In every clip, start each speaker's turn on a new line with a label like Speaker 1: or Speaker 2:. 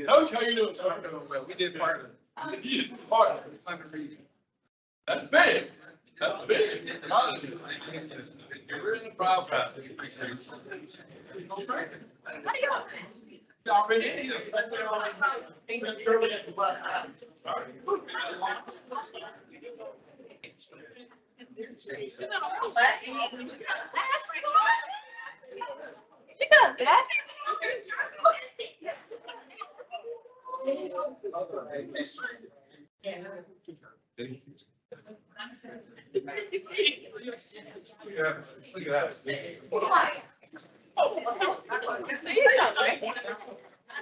Speaker 1: Coach, how you doing?
Speaker 2: Well, we did part of it.
Speaker 1: You did part of it. That's big. That's big. We're in the trial process. Y'all ready?
Speaker 3: You got that?
Speaker 1: Look at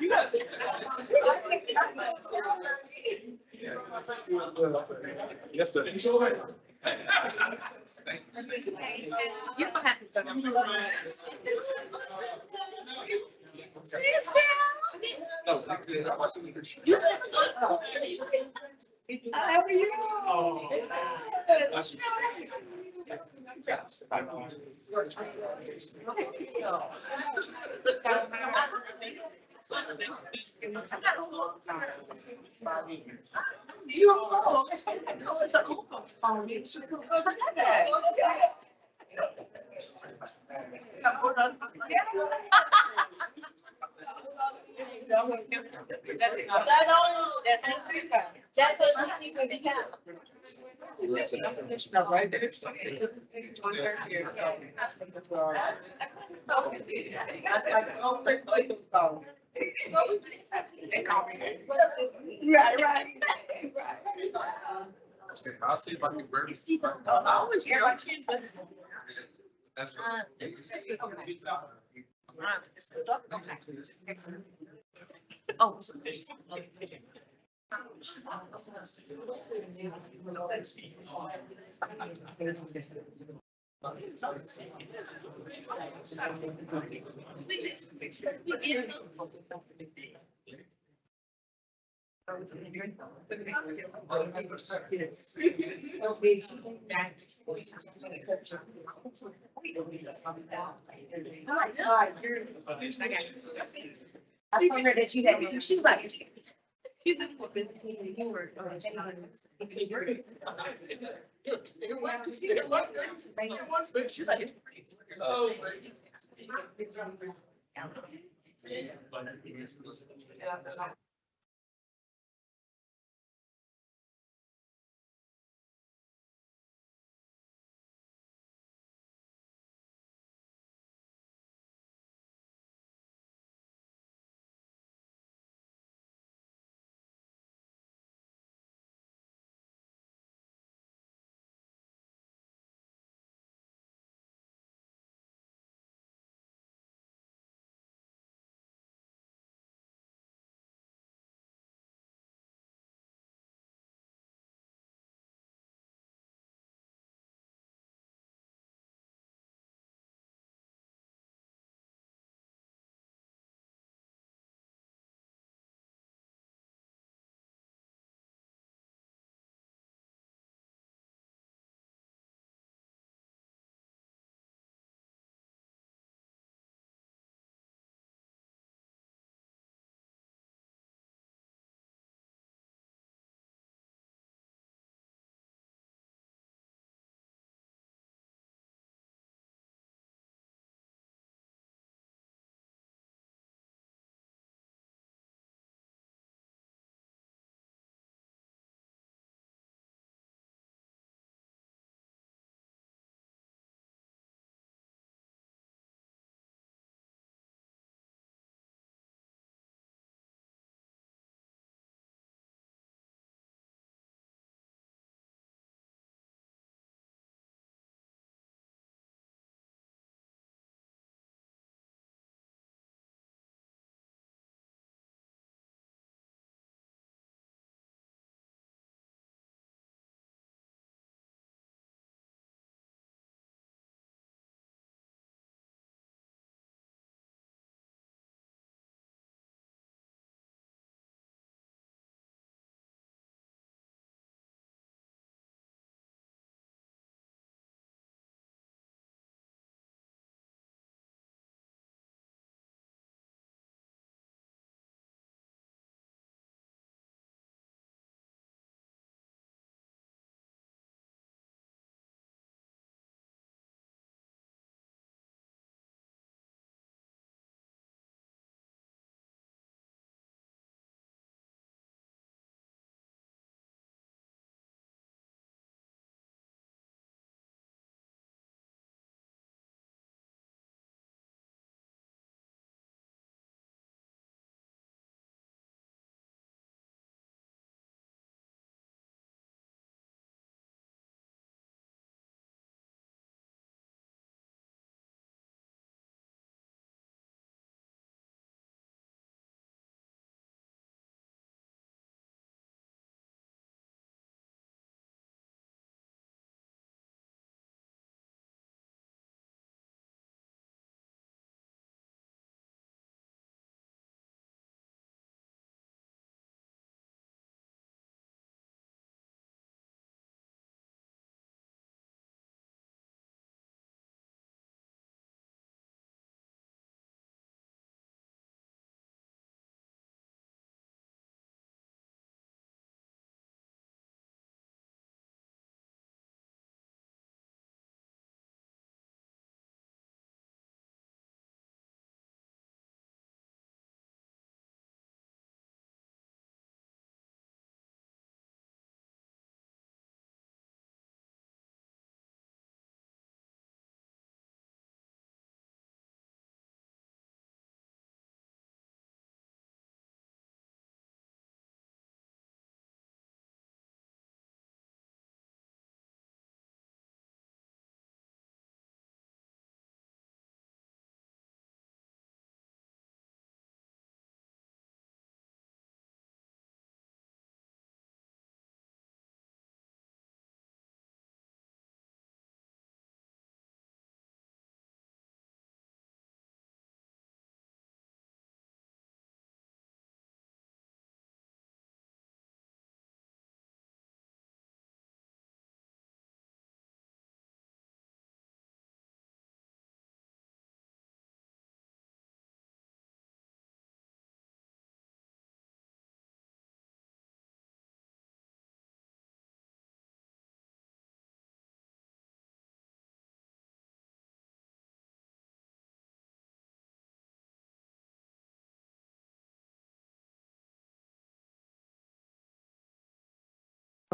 Speaker 3: You got
Speaker 2: Yes, sir.
Speaker 3: You don't have to.
Speaker 2: No, I did. I wasn't even sure.
Speaker 3: How are you? You're old. That's what you need to count.
Speaker 4: Right there. Right.
Speaker 2: I'll see if I can burn it. That's right.
Speaker 3: Oh. I told her that you had, she was like, you were.
Speaker 1: Oh.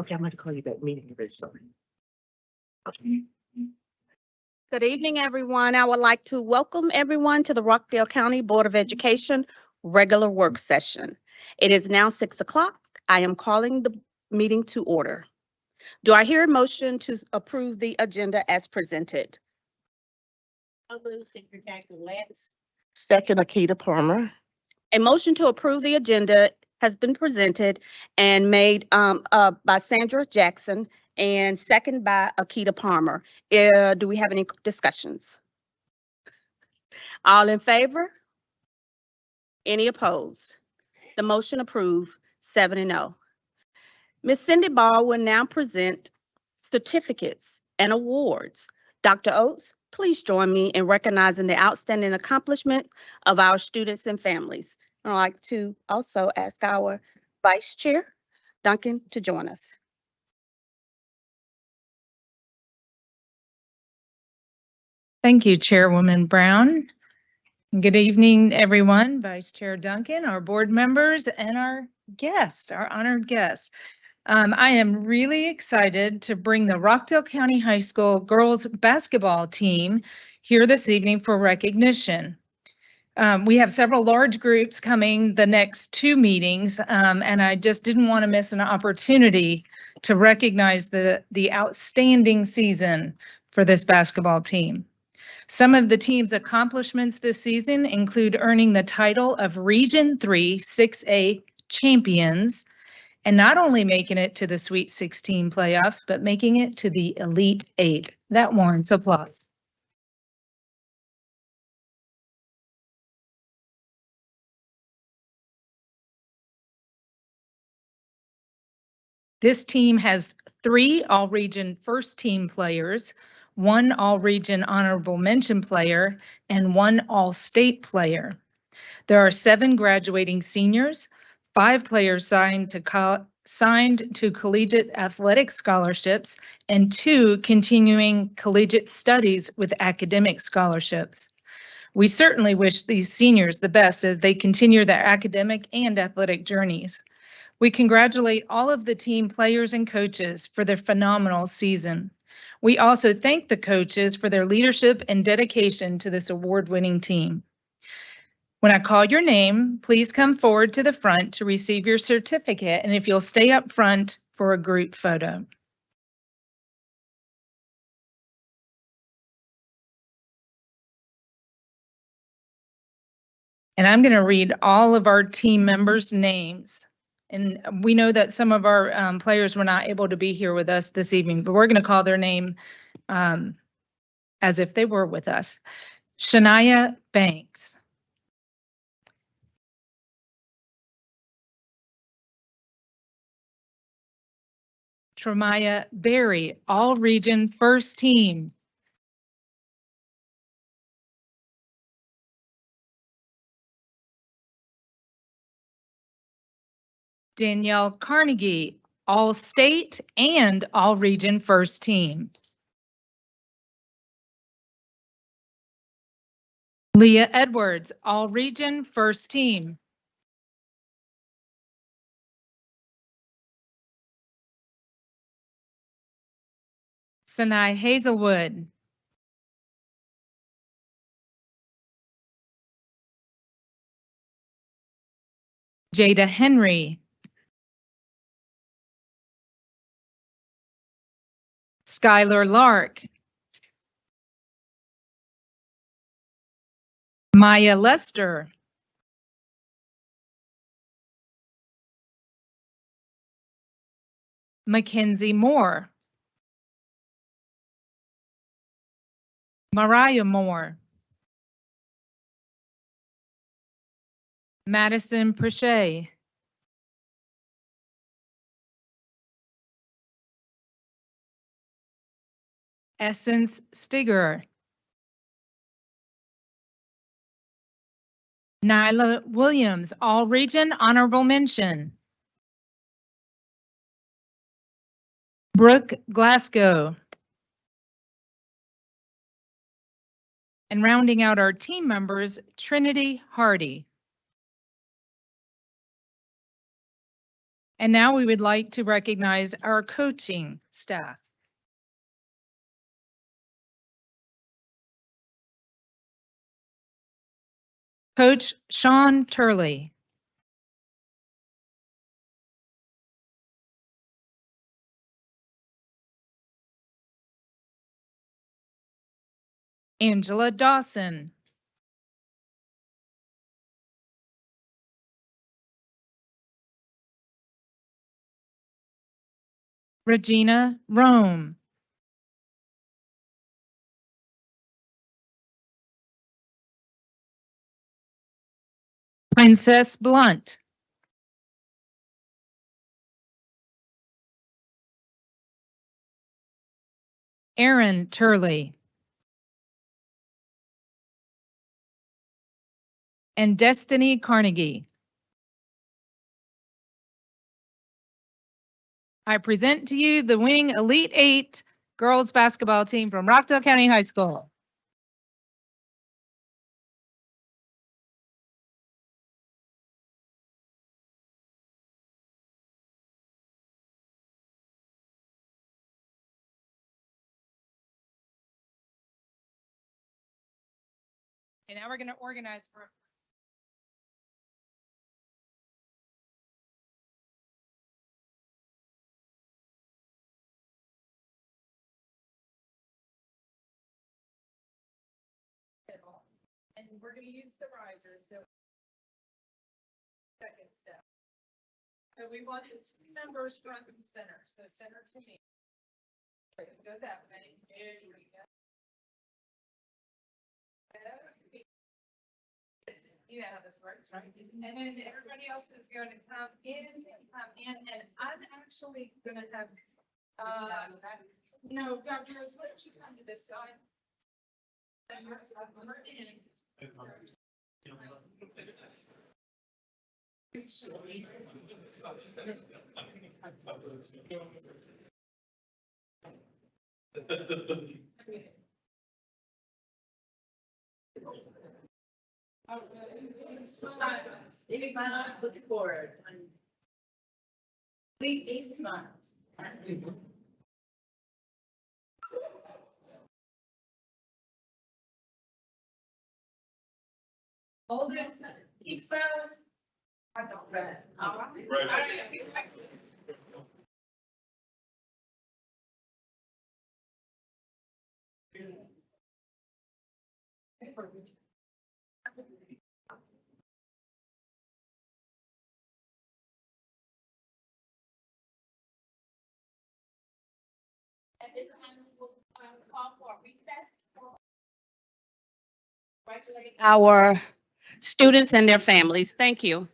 Speaker 4: Okay, I'm going to call you back. Meeting is sorry.
Speaker 5: Good evening, everyone. I would like to welcome everyone to the Rockdale County Board of Education regular work session. It is now 6 o'clock. I am calling the meeting to order. Do I hear a motion to approve the agenda as presented?
Speaker 4: Second, Akita Palmer.
Speaker 5: A motion to approve the agenda has been presented and made by Sandra Jackson and second by Akita Palmer. Do we have any discussions? All in favor? Any opposed? The motion approved, 7-0. Ms. Cindy Ball will now present certificates and awards. Dr. Oates, please join me in recognizing the outstanding accomplishments of our students and families. I'd like to also ask our Vice Chair, Duncan, to join us.
Speaker 6: Thank you, Chairwoman Brown. Good evening, everyone, Vice Chair Duncan, our board members, and our guests, our honored guests. I am really excited to bring the Rockdale County High School girls basketball team here this evening for recognition. We have several large groups coming the next 2 meetings, and I just didn't want to miss an opportunity to recognize the outstanding season for this basketball team. Some of the team's accomplishments this season include earning the title of Region 3 6A champions, and not only making it to the Sweet 16 playoffs, but making it to the Elite 8. That warrants applause. This team has 3 all-region first-team players, 1 all-region honorable mention player, and 1 all-state player. There are 7 graduating seniors, 5 players signed to collegiate athletic scholarships, and 2 continuing collegiate studies with academic scholarships. We certainly wish these seniors the best as they continue their academic and athletic journeys. We congratulate all of the team players and coaches for their phenomenal season. We also thank the coaches for their leadership and dedication to this award-winning team. When I call your name, please come forward to the front to receive your certificate, and if you'll stay up front for a group photo. And I'm going to read all of our team members' names. And we know that some of our players were not able to be here with us this evening, but we're going to call their name as if they were with us. Shania Banks. Tremaya Berry, all-region first team. Danielle Carnegie, all-state and all-region first team. Leah Edwards, all-region first team. Sinai Hazelwood. Jada Henry. Skylar Lark. Maya Lester. Mackenzie Moore. Mariah Moore. Madison Prochet. Essence Stigger. Nyla Williams, all-region honorable mention. Brooke Glasgow. And rounding out our team members, Trinity Hardy. And now we would like to recognize our coaching staff. Coach Sean Turley. Angela Dawson. Regina Rome. Princess Blunt. Aaron Turley. And Destiny Carnegie. I present to you the winning Elite Eight girls basketball team from Rockdale County High School. And now we're going to organize for. And we're going to use the riser. So second step. So we want the two members front and center. So center to me. Go that way. There we go. You know how this works, right? And then everybody else is going to come in, and I'm actually going to have, no, Dr. Rose, why don't you come to this side?
Speaker 3: Big smile, look forward. Big smiles. Hold it, keep smiling. I don't read. All right. At this time, we'll call for a recess. Congratulate
Speaker 5: Our students and their families. Thank you.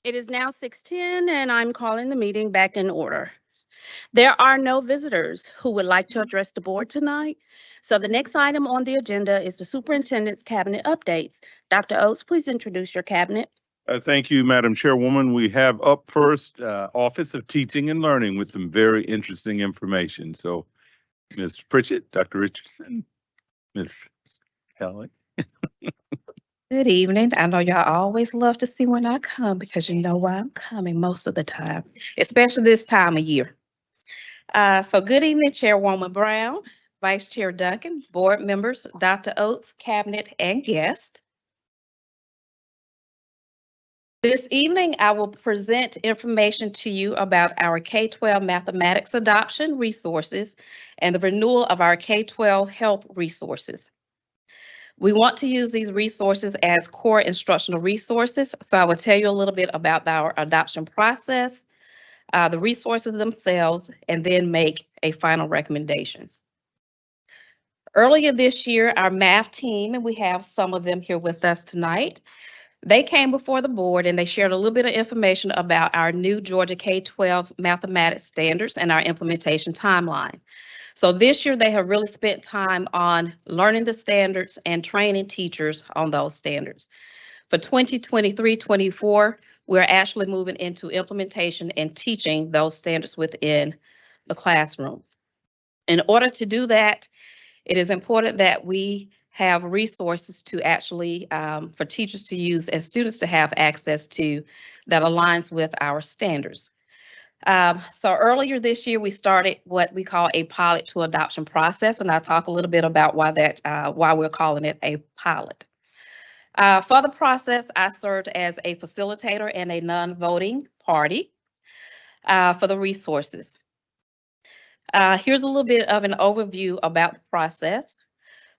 Speaker 5: It is now 6:10 and I'm calling the meeting back in order. There are no visitors who would like to address the board tonight. So the next item on the agenda is the superintendent's cabinet updates. Dr. Oates, please introduce your cabinet.
Speaker 7: Thank you, Madam Chairwoman. We have up first, Office of Teaching and Learning with some very interesting information. So Ms. Pritchett, Dr. Richardson, Ms. Kelly.
Speaker 8: Good evening. I know y'all always love to see when I come because you know why I'm coming most of the time, especially this time of year. So good evening, Chairwoman Brown, Vice Chair Duncan, board members, Dr. Oates, cabinet, and guest. This evening, I will present information to you about our K-12 mathematics adoption resources and the renewal of our K-12 health resources. We want to use these resources as core instructional resources. So I will tell you a little bit about our adoption process, the resources themselves, and then make a final recommendation. Earlier this year, our math team, and we have some of them here with us tonight, they came before the board and they shared a little bit of information about our new Georgia K-12 mathematics standards and our implementation timeline. So this year, they have really spent time on learning the standards and training teachers on those standards. For 2023-24, we're actually moving into implementation and teaching those standards within the classroom. In order to do that, it is important that we have resources to actually, for teachers to use and students to have access to that aligns with our standards. So earlier this year, we started what we call a pilot to adoption process, and I'll talk a little bit about why we're calling it a pilot. For the process, I served as a facilitator and a non-voting party for the resources. Here's a little bit of an overview about the process.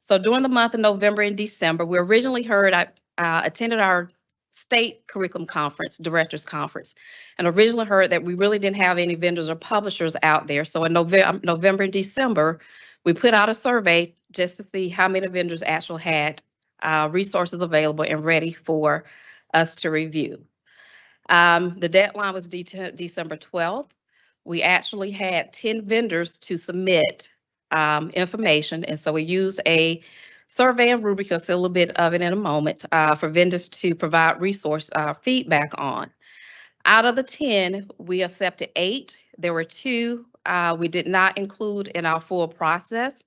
Speaker 8: So during the month of November and December, we originally heard, I attended our state curriculum conference, directors conference, and originally heard that we really didn't have any vendors or publishers out there. So in November and December, we put out a survey just to see how many vendors actually had resources available and ready for us to review. The deadline was December 12th. We actually had 10 vendors to submit information, and so we used a survey and rubric. You'll see a little bit of it in a moment for vendors to provide resource feedback on. Out of the 10, we accepted 8. There were 2 we did not include in our full process,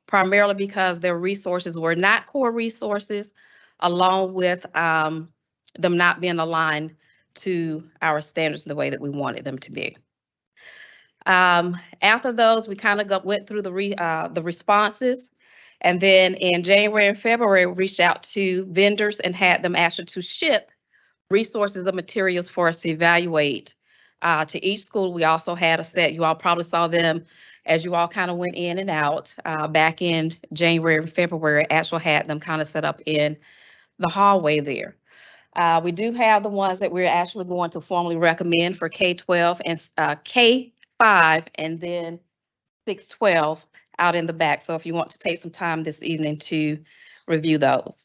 Speaker 8: primarily because their resources were not core resources, along with them not being aligned to our standards in the way that we wanted them to be. After those, we kind of went through the responses. And then in January and February, we reached out to vendors and had them actually to ship resources and materials for us to evaluate to each school. We also had a set, you all probably saw them as you all kind of went in and out back in January and February, actually had them kind of set up in the hallway there. We do have the ones that we're actually going to formally recommend for K-12 and K-5 and then 6-12 out in the back. So if you want to take some time this evening to review those.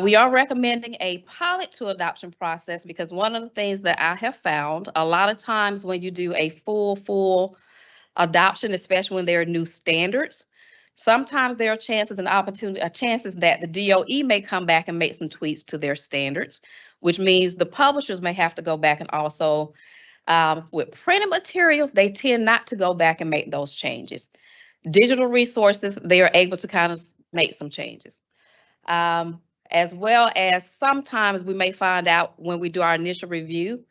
Speaker 8: We are recommending a pilot to adoption process because one of the things that I have found, a lot of times when you do a full adoption, especially when there are new standards, sometimes there are chances that the DOE may come back and make some tweaks to their standards, which means the publishers may have to go back and also with printed materials, they tend not to go back and make those changes. Digital resources, they are able to kind of make some changes. As well as sometimes we may find out when we do our initial review,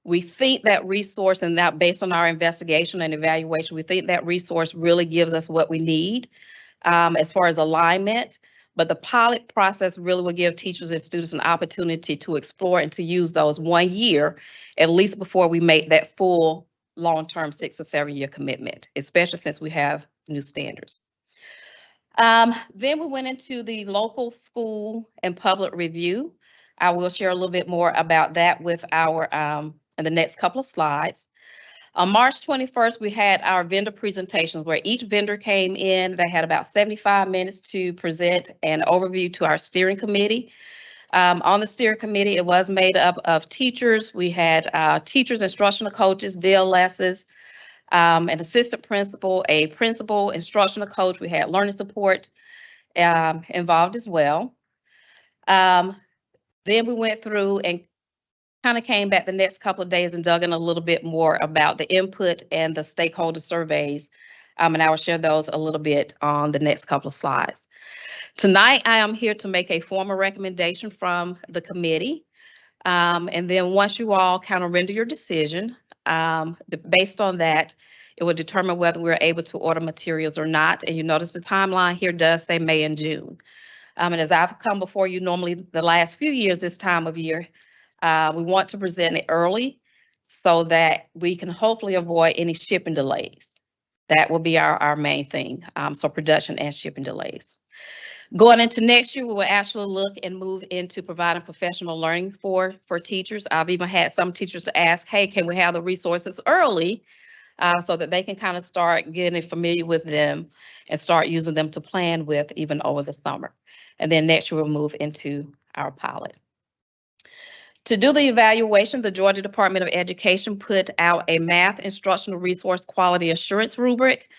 Speaker 8: we think that resource, and that based on our investigation and evaluation, we think that resource really gives us what we need as far as alignment. But the pilot process really will give teachers and students an opportunity to explore and to use those 1 year, at least before we make that full long-term 6 or 7 year commitment, especially since we have new standards. Then we went into the local school and public review. I will share a little bit more about that with our in the next couple of slides. On March 21st, we had our vendor presentations where each vendor came in. They had about 75 minutes to present an overview to our steering committee. On the steering committee, it was made up of teachers. We had teachers, instructional coaches, DLSs, an assistant principal, a principal, instructional coach. We had learning support involved as well. Then we went through and kind of came back the next couple of days and dug in a little bit more about the input and the stakeholder surveys. And I will share those a little bit on the next couple of slides. Tonight, I am here to make a formal recommendation from the committee. And then once you all kind of render your decision, based on that, it will determine whether we're able to order materials or not. And you notice the timeline here does say May and June. And as I've come before you normally the last few years this time of year, we want to present it early so that we can hopefully avoid any shipping delays. That will be our main thing, so production and shipping delays. Going into next year, we will actually look and move into providing professional learning for teachers. I've even had some teachers to ask, hey, can we have the resources early so that they can kind of start getting familiar with them and start using them to plan with even over the summer. And then next year, we'll move into our pilot. To do the evaluation, the Georgia Department of Education put out a math instructional resource quality assurance rubric.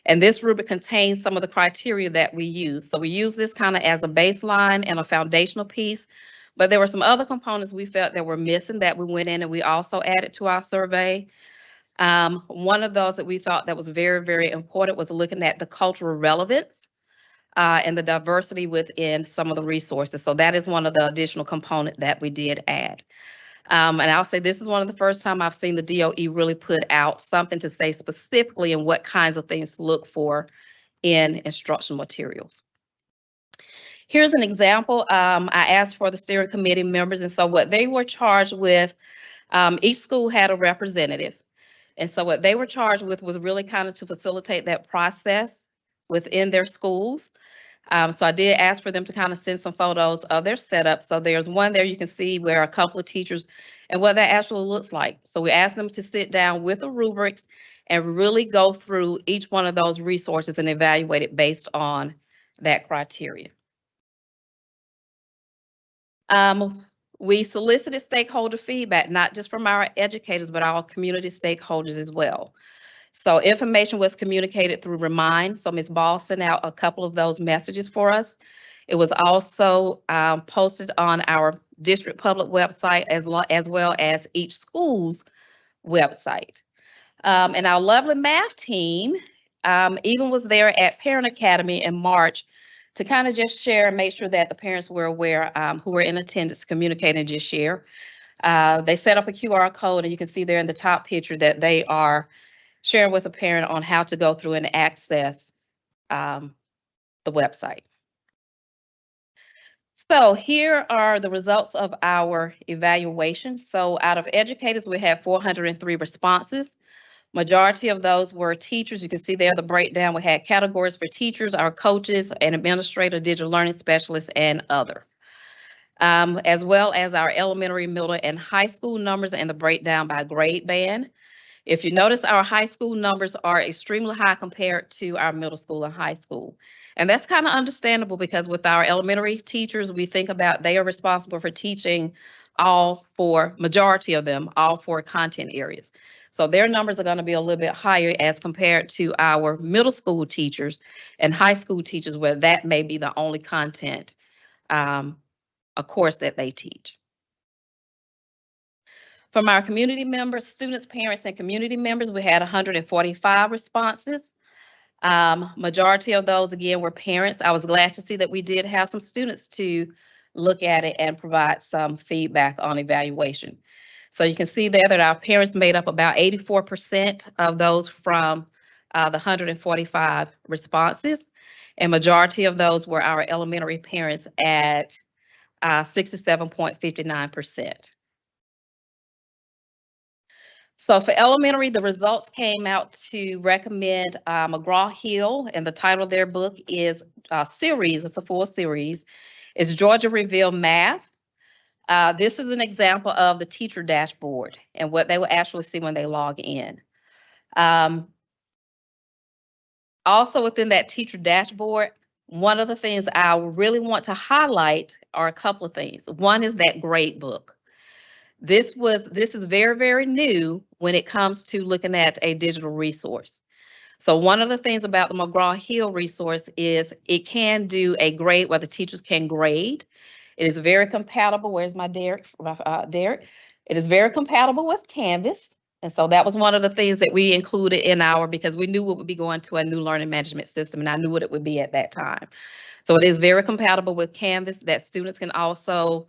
Speaker 8: And this rubric contains some of the criteria that we use. So we use this kind of as a baseline and a foundational piece, but there were some other components we felt that were missing that we went in and we also added to our survey. One of those that we thought that was very, very important was looking at the cultural relevance and the diversity within some of the resources. So that is one of the additional components that we did add. And I'll say this is one of the first time I've seen the DOE really put out something to say specifically in what kinds of things to look for in instructional materials. Here's an example. I asked for the steering committee members, and so what they were charged with, each school had a representative. And so what they were charged with was really kind of to facilitate that process within their schools. So I did ask for them to kind of send some photos of their setup. So there's one there you can see where a couple of teachers and what that actually looks like. So we asked them to sit down with the rubrics and really go through each one of those resources and evaluate it based on that criteria. We solicited stakeholder feedback, not just from our educators, but our community stakeholders as well. So information was communicated through Remind. So Ms. Ball sent out a couple of those messages for us. It was also posted on our district public website as well as each school's website. And our lovely math team even was there at Parent Academy in March to kind of just share and make sure that the parents were aware who were in attendance, communicate and just share. They set up a QR code and you can see there in the top picture that they are sharing with a parent on how to go through and access the website. So here are the results of our evaluation. So out of educators, we had 403 responses. Majority of those were teachers. You can see there the breakdown. We had categories for teachers, our coaches, an administrator, digital learning specialist, and other. As well as our elementary, middle, and high school numbers and the breakdown by grade band. If you notice, our high school numbers are extremely high compared to our middle school and high school. And that's kind of understandable because with our elementary teachers, we think about they are responsible for teaching majority of them, all four content areas. So their numbers are going to be a little bit higher as compared to our middle school teachers and high school teachers where that may be the only content, a course that they teach. From our community members, students, parents, and community members, we had 145 responses. Majority of those, again, were parents. I was glad to see that we did have some students to look at it and provide some feedback on evaluation. So you can see there that our parents made up about 84% of those from the 145 responses. And majority of those were our elementary parents at 67.59%. So for elementary, the results came out to recommend McGraw-Hill, and the title of their book is series, it's a full series, it's Georgia Reveal Math. This is an example of the teacher dashboard and what they will actually see when they log in. Also within that teacher dashboard, one of the things I really want to highlight are a couple of things. One is that grade book. This is very, very new when it comes to looking at a digital resource. So one of the things about the McGraw-Hill resource is it can do a grade where the teachers can grade. It is very compatible. Where's my Derek? Derek. It is very compatible with Canvas. And so that was one of the things that we included in because we knew it would be going to a new learning management system, and I knew what it would be at that time. So it is very compatible with Canvas that students can also,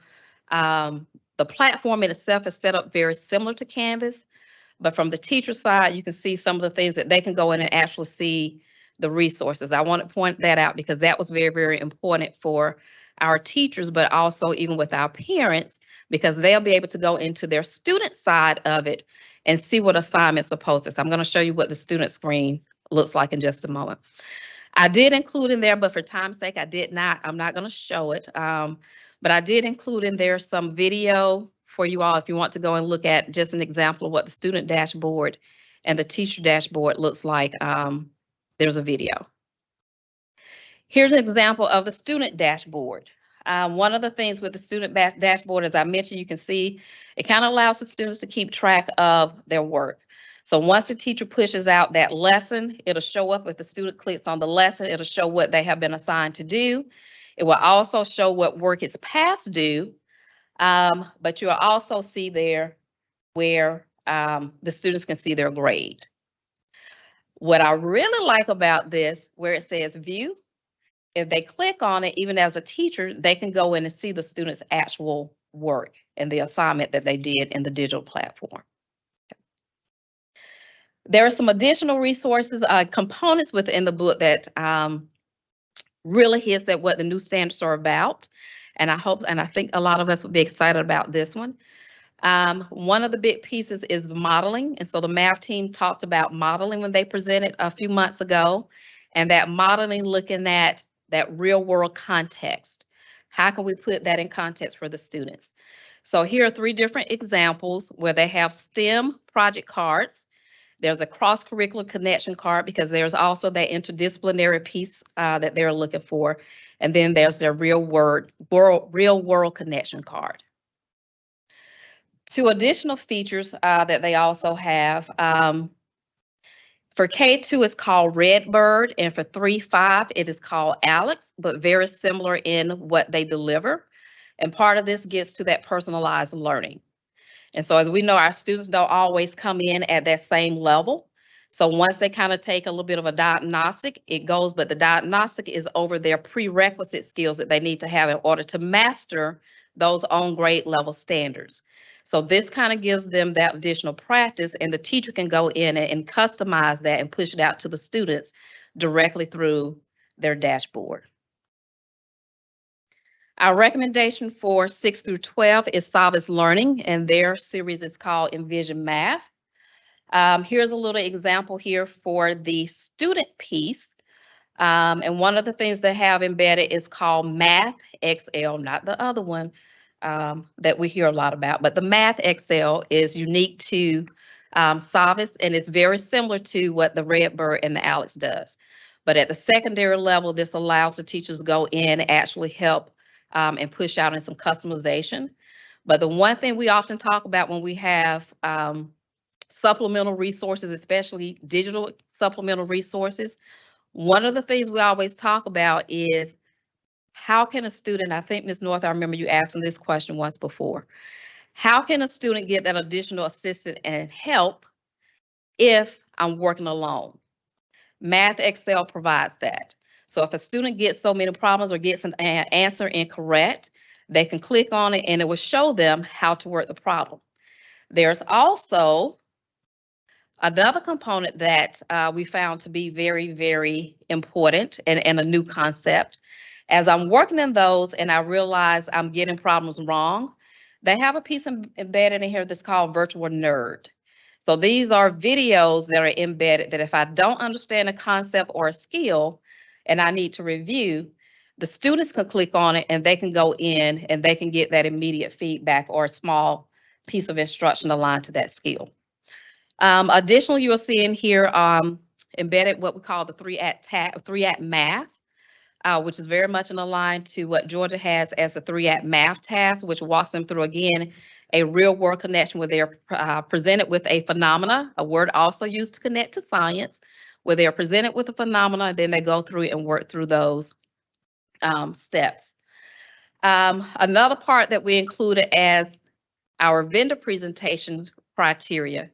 Speaker 8: the platform in itself is set up very similar to Canvas, but from the teacher side, you can see some of the things that they can go in and actually see the resources. I want to point that out because that was very, very important for our teachers, but also even with our parents, because they'll be able to go into their student side of it and see what assignments are posted. So I'm going to show you what the student screen looks like in just a moment. I did include in there, but for time's sake, I'm not going to show it. But I did include in there some video for you all if you want to go and look at just an example of what the student dashboard and the teacher dashboard looks like. There's a video. Here's an example of the student dashboard. One of the things with the student dashboard, as I mentioned, you can see it kind of allows the students to keep track of their work. So once the teacher pushes out that lesson, it'll show up. If the student clicks on the lesson, it'll show what they have been assigned to do. It will also show what work is past due, but you'll also see there where the students can see their grade. What I really like about this, where it says view, if they click on it, even as a teacher, they can go in and see the student's actual work and the assignment that they did in the digital platform. There are some additional resources, components within the book that really hits at what the new standards are about. And I think a lot of us would be excited about this one. One of the big pieces is the modeling. And so the math team talked about modeling when they presented a few months ago, and that modeling looking at that real world context. How can we put that in context for the students? So here are 3 different examples where they have STEM project cards. There's a cross-curricular connection card because there's also that interdisciplinary piece that they're looking for. And then there's their real world connection card. 2 additional features that they also have. For K2, it's called Redbird, and for 3-5, it is called Alex, but very similar in what they deliver. And part of this gets to that personalized learning. And so as we know, our students don't always come in at that same level. So once they kind of take a little bit of a diagnostic, it goes, but the diagnostic is over their prerequisite skills that they need to have in order to master those on grade level standards. So this kind of gives them that additional practice, and the teacher can go in and customize that and push it out to the students directly through their dashboard. Our recommendation for 6 through 12 is Savvis Learning, and their series is called Envision Math. Here's a little example here for the student piece. And one of the things they have embedded is called Math XL, not the other one that we hear a lot about, but the Math XL is unique to Savvis, and it's very similar to what the Redbird and the Alex does. But at the secondary level, this allows the teachers to go in and actually help and push out in some customization. But the one thing we often talk about when we have supplemental resources, especially digital supplemental resources, one of the things we always talk about is how can a student, I think Ms. North, I remember you asking this question once before, how can a student get that additional assistance and help if I'm working alone? Math Excel provides that. So if a student gets so many problems or gets an answer incorrect, they can click on it and it will show them how to work the problem. There's also another component that we found to be very, very important and a new concept. As I'm working in those and I realize I'm getting problems wrong, they have a piece embedded in here that's called Virtual Nerd. So these are videos that are embedded that if I don't understand a concept or a skill and I need to review, the students can click on it and they can go in and they can get that immediate feedback or a small piece of instruction aligned to that skill. Additionally, you will see in here embedded what we call the 3-act math. which is very much in line to what Georgia has as a 3-act math task, which walks them through, again, a real world connection where they're presented with a phenomena, a word also used to connect to science, where they are presented with a phenomena, then they go through and work through those steps. Another part that we included as our vendor presentation criteria,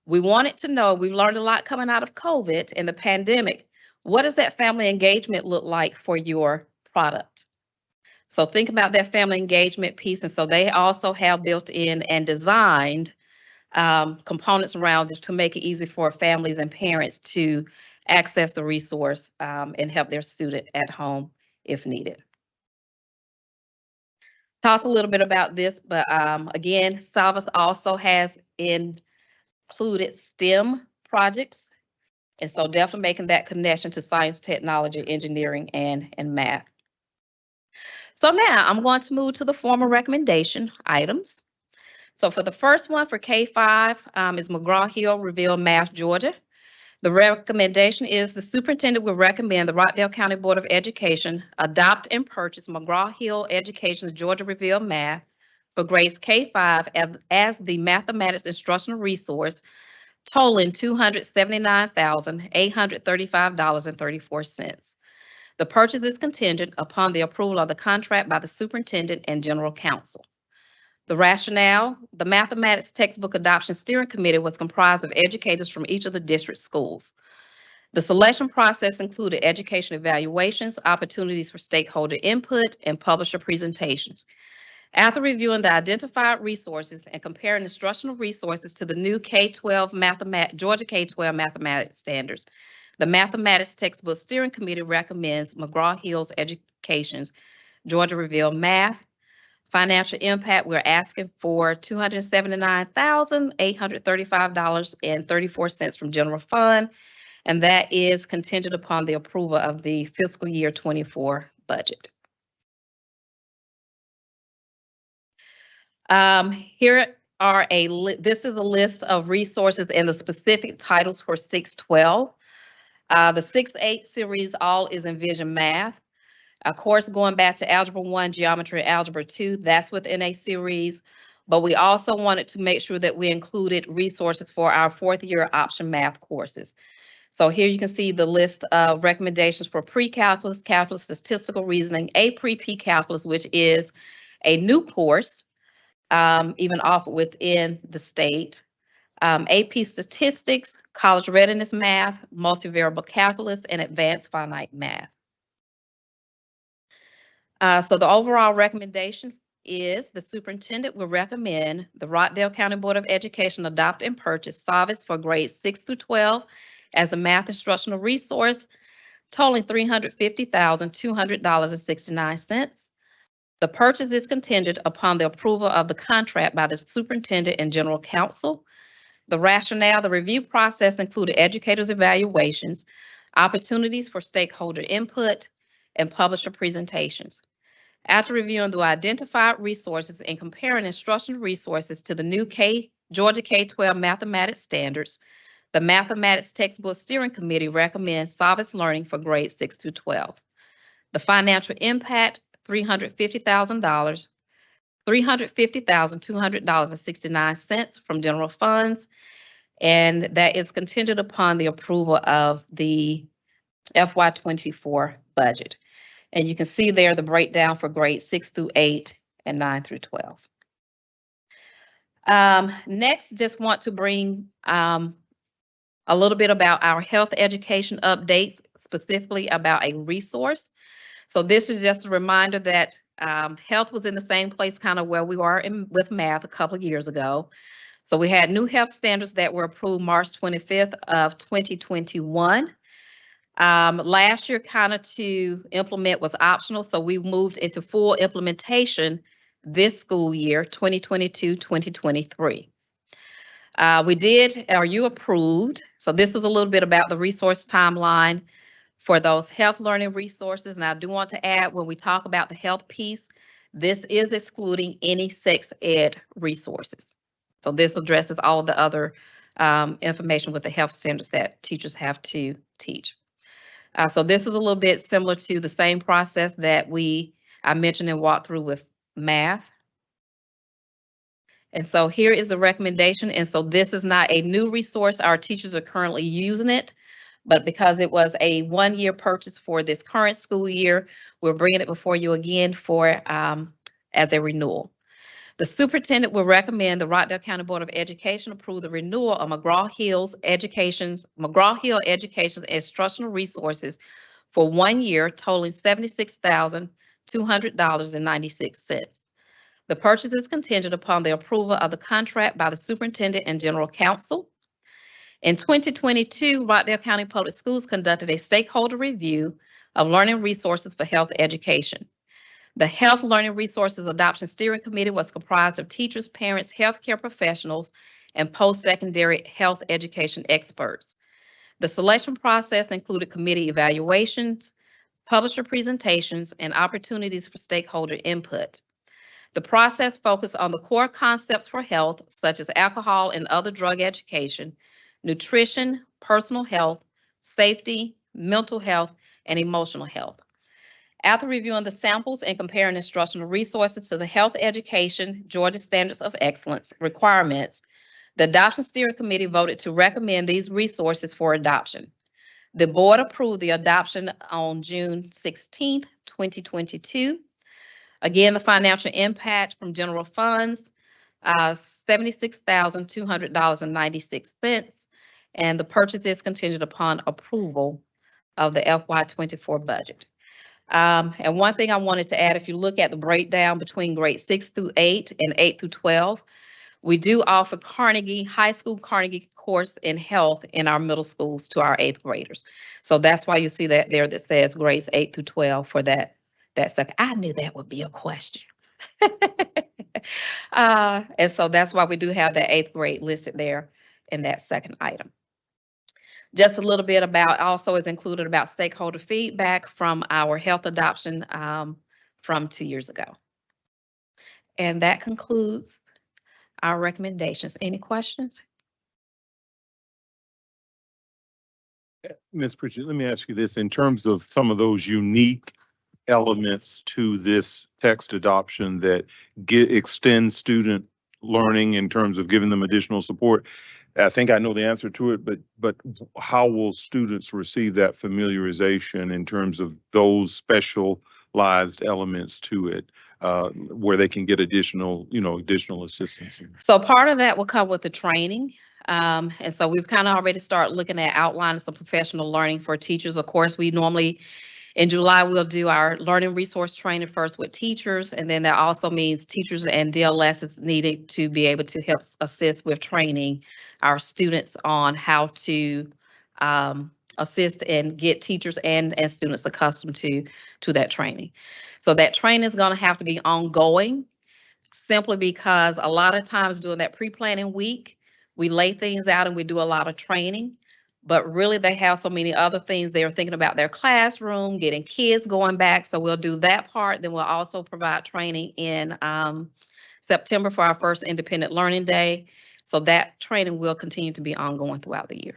Speaker 8: we wanted to know, we've learned a lot coming out of COVID and the pandemic, what does that family engagement look like for your product? So think about that family engagement piece. And so they also have built in and designed components around it to make it easy for families and parents to access the resource and help their student at home if needed. Talked a little bit about this, but again, Salvis also has included STEM projects. And so definitely making that connection to science, technology, engineering, and math. So now I'm going to move to the formal recommendation items. So for the first one for K-5 is McGraw-Hill, Reveal Math, Georgia. The recommendation is the superintendent will recommend the Rockdale County Board of Education adopt and purchase McGraw-Hill Education's Georgia Reveal Math for grades K-5 as the mathematics instructional resource, totaling $279,835.34. The purchase is contingent upon the approval of the contract by the superintendent and general counsel. The rationale, the mathematics textbook adoption steering committee was comprised of educators from each of the district schools. The selection process included education evaluations, opportunities for stakeholder input, and publisher presentations. After reviewing the identified resources and comparing instructional resources to the new K-12 Georgia K-12 mathematics standards, the mathematics textbook steering committee recommends McGraw-Hill's Education's Georgia Reveal Math. Financial impact, we're asking for $279,835.34 from general fund, and that is contingent upon the approval of the fiscal year 24 budget. Here are this is a list of resources and the specific titles for 612. The 6-8 series all is Envision Math. Of course, going back to Algebra 1, Geometry, Algebra 2, that's within a series, but we also wanted to make sure that we included resources for our 4th year option math courses. So here you can see the list of recommendations for pre-calculus, calculus, statistical reasoning, a pre-P calculus, which is a new course, even offered within the state. AP statistics, college readiness math, multivariable calculus, and advanced finite math. So the overall recommendation is the superintendent will recommend the Rockdale County Board of Education adopt and purchase Salvis for grades 6 through 12 as a math instructional resource, totaling $350,200.69. The purchase is contingent upon the approval of the contract by the superintendent and general counsel. The rationale, the review process included educators' evaluations, opportunities for stakeholder input, and publisher presentations. After reviewing the identified resources and comparing instructional resources to the new Georgia K-12 mathematics standards, the mathematics textbook steering committee recommends Salvis Learning for grades 6 through 12. The financial impact, $350,000, $350,200.69 from general funds, and that is contingent upon the approval of the FY24 budget. And you can see there the breakdown for grades 6 through 8 and 9 through 12. Next, just want to bring a little bit about our health education updates, specifically about a resource. So this is just a reminder that health was in the same place kind of where we are with math a couple of years ago. So we had new health standards that were approved March 25th of 2021. Last year, kind of to implement was optional, so we moved into full implementation this school year, 2022-2023. You approved, so this is a little bit about the resource timeline for those health learning resources. And I do want to add, when we talk about the health piece, this is excluding any sex ed resources. So this addresses all of the other information with the health standards that teachers have to teach. So this is a little bit similar to the same process that I mentioned and walked through with math. And so here is the recommendation. And so this is not a new resource. Our teachers are currently using it, but because it was a one-year purchase for this current school year, we're bringing it before you again for as a renewal. The superintendent will recommend the Rockdale County Board of Education approve the renewal of McGraw-Hill Education's instructional resources for 1 year totaling $76,200.96. The purchase is contingent upon the approval of the contract by the superintendent and general counsel. In 2022, Rockdale County Public Schools conducted a stakeholder review of learning resources for health education. The Health Learning Resources Adoption Steering Committee was comprised of teachers, parents, healthcare professionals, and post-secondary health education experts. The selection process included committee evaluations, publisher presentations, and opportunities for stakeholder input. The process focused on the core concepts for health, such as alcohol and other drug education, nutrition, personal health, safety, mental health, and emotional health. After reviewing the samples and comparing instructional resources to the health education Georgia Standards of Excellence requirements, the Adoption Steering Committee voted to recommend these resources for adoption. The board approved the adoption on June 16, 2022. Again, the financial impact from general funds, $76,200.96, and the purchase is contingent upon approval of the FY24 budget. And one thing I wanted to add, if you look at the breakdown between grade 6 through 8 and 8 through 12, we do offer high school Carnegie course in health in our middle schools to our 8th graders. So that's why you see that there that says grades 8 through 12 for that second. I knew that would be a question. And so that's why we do have that 8th grade listed there in that second item. Just a little bit about, also is included about stakeholder feedback from our health adoption from 2 years ago. And that concludes our recommendations. Any questions?
Speaker 7: Ms. Pritchett, let me ask you this, in terms of some of those unique elements to this text adoption that extend student learning in terms of giving them additional support. I think I know the answer to it, but how will students receive that familiarization in terms of those specialized elements to it, where they can get additional assistance?
Speaker 8: So part of that will come with the training. And so we've kind of already started looking at outlining some professional learning for teachers. Of course, we normally, in July, we'll do our learning resource training first with teachers, and then that also means teachers and DLS is needed to be able to help assist with training our students on how to assist and get teachers and students accustomed to that training. So that training is going to have to be ongoing, simply because a lot of times during that pre-planning week, we lay things out and we do a lot of training. But really, they have so many other things. They're thinking about their classroom, getting kids going back. So we'll do that part. Then we'll also provide training in September for our first Independent Learning Day. So that training will continue to be ongoing throughout the year.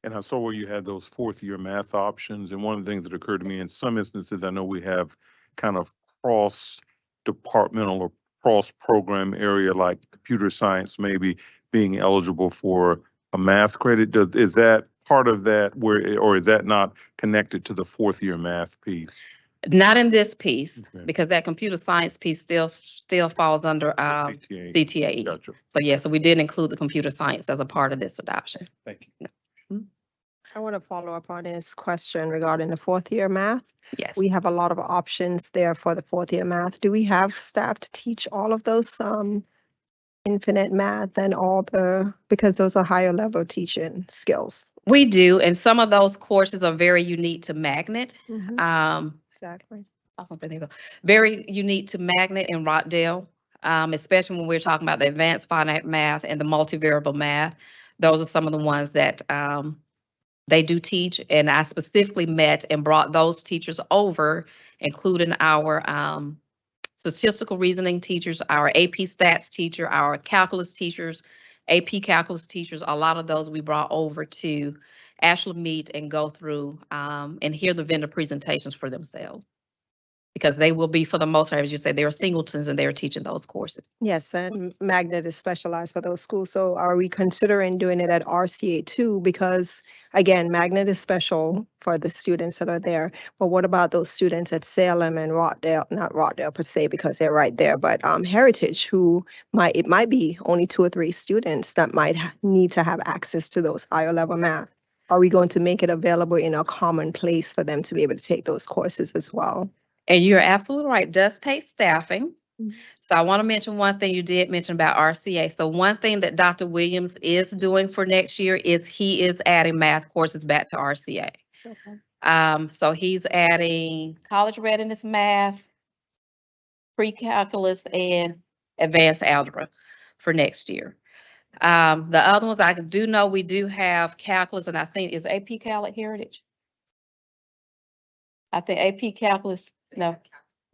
Speaker 7: And I saw where you had those 4th-year math options. And one of the things that occurred to me, in some instances, I know we have kind of cross-departmental or cross-program area, like computer science maybe being eligible for a math credit. Is that part of that, or is that not connected to the 4th-year math piece?
Speaker 8: Not in this piece,
Speaker 7: Okay.
Speaker 8: because that computer science piece still falls under CTAE.
Speaker 7: Gotcha.
Speaker 8: So yeah, so we did include the computer science as a part of this adoption.
Speaker 7: Thank you.
Speaker 9: I want to follow up on his question regarding the 4th-year math.
Speaker 8: Yes.
Speaker 9: We have a lot of options there for the 4th-year math. Do we have staff to teach all of those infinite math and because those are higher level teaching skills?
Speaker 8: We do, and some of those courses are very unique to Magnet.
Speaker 9: Exactly.
Speaker 8: Very unique to Magnet and Rockdale, especially when we're talking about the advanced finite math and the multivariable math. Those are some of the ones that they do teach, and I specifically met and brought those teachers over, including our statistical reasoning teachers, our AP stats teacher, our calculus teachers, AP calculus teachers, a lot of those we brought over to actually meet and go through and hear the vendor presentations for themselves. Because they will be, for the most part, as you say, they're singletons and they're teaching those courses.
Speaker 9: Yes, and Magnet is specialized for those schools. So are we considering doing it at RCA too? Because again, Magnet is special for the students that are there. But what about those students at Salem and Rockdale, not Rockdale per se, because they're right there, but Heritage, who it might be only 2 or 3 students that might need to have access to those higher level math. Are we going to make it available in a common place for them to be able to take those courses as well?
Speaker 8: And you're absolutely right, it does take staffing.
Speaker 9: Mhm.
Speaker 8: So I want to mention one thing you did mention about RCA. So one thing that Dr. Williams is doing for next year is he is adding math courses back to RCA.
Speaker 9: Okay.
Speaker 8: So he's adding college readiness math, pre-calculus, and advanced algebra for next year. The other ones I do know we do have calculus, and I think is AP Cal at Heritage. I think AP calculus, no,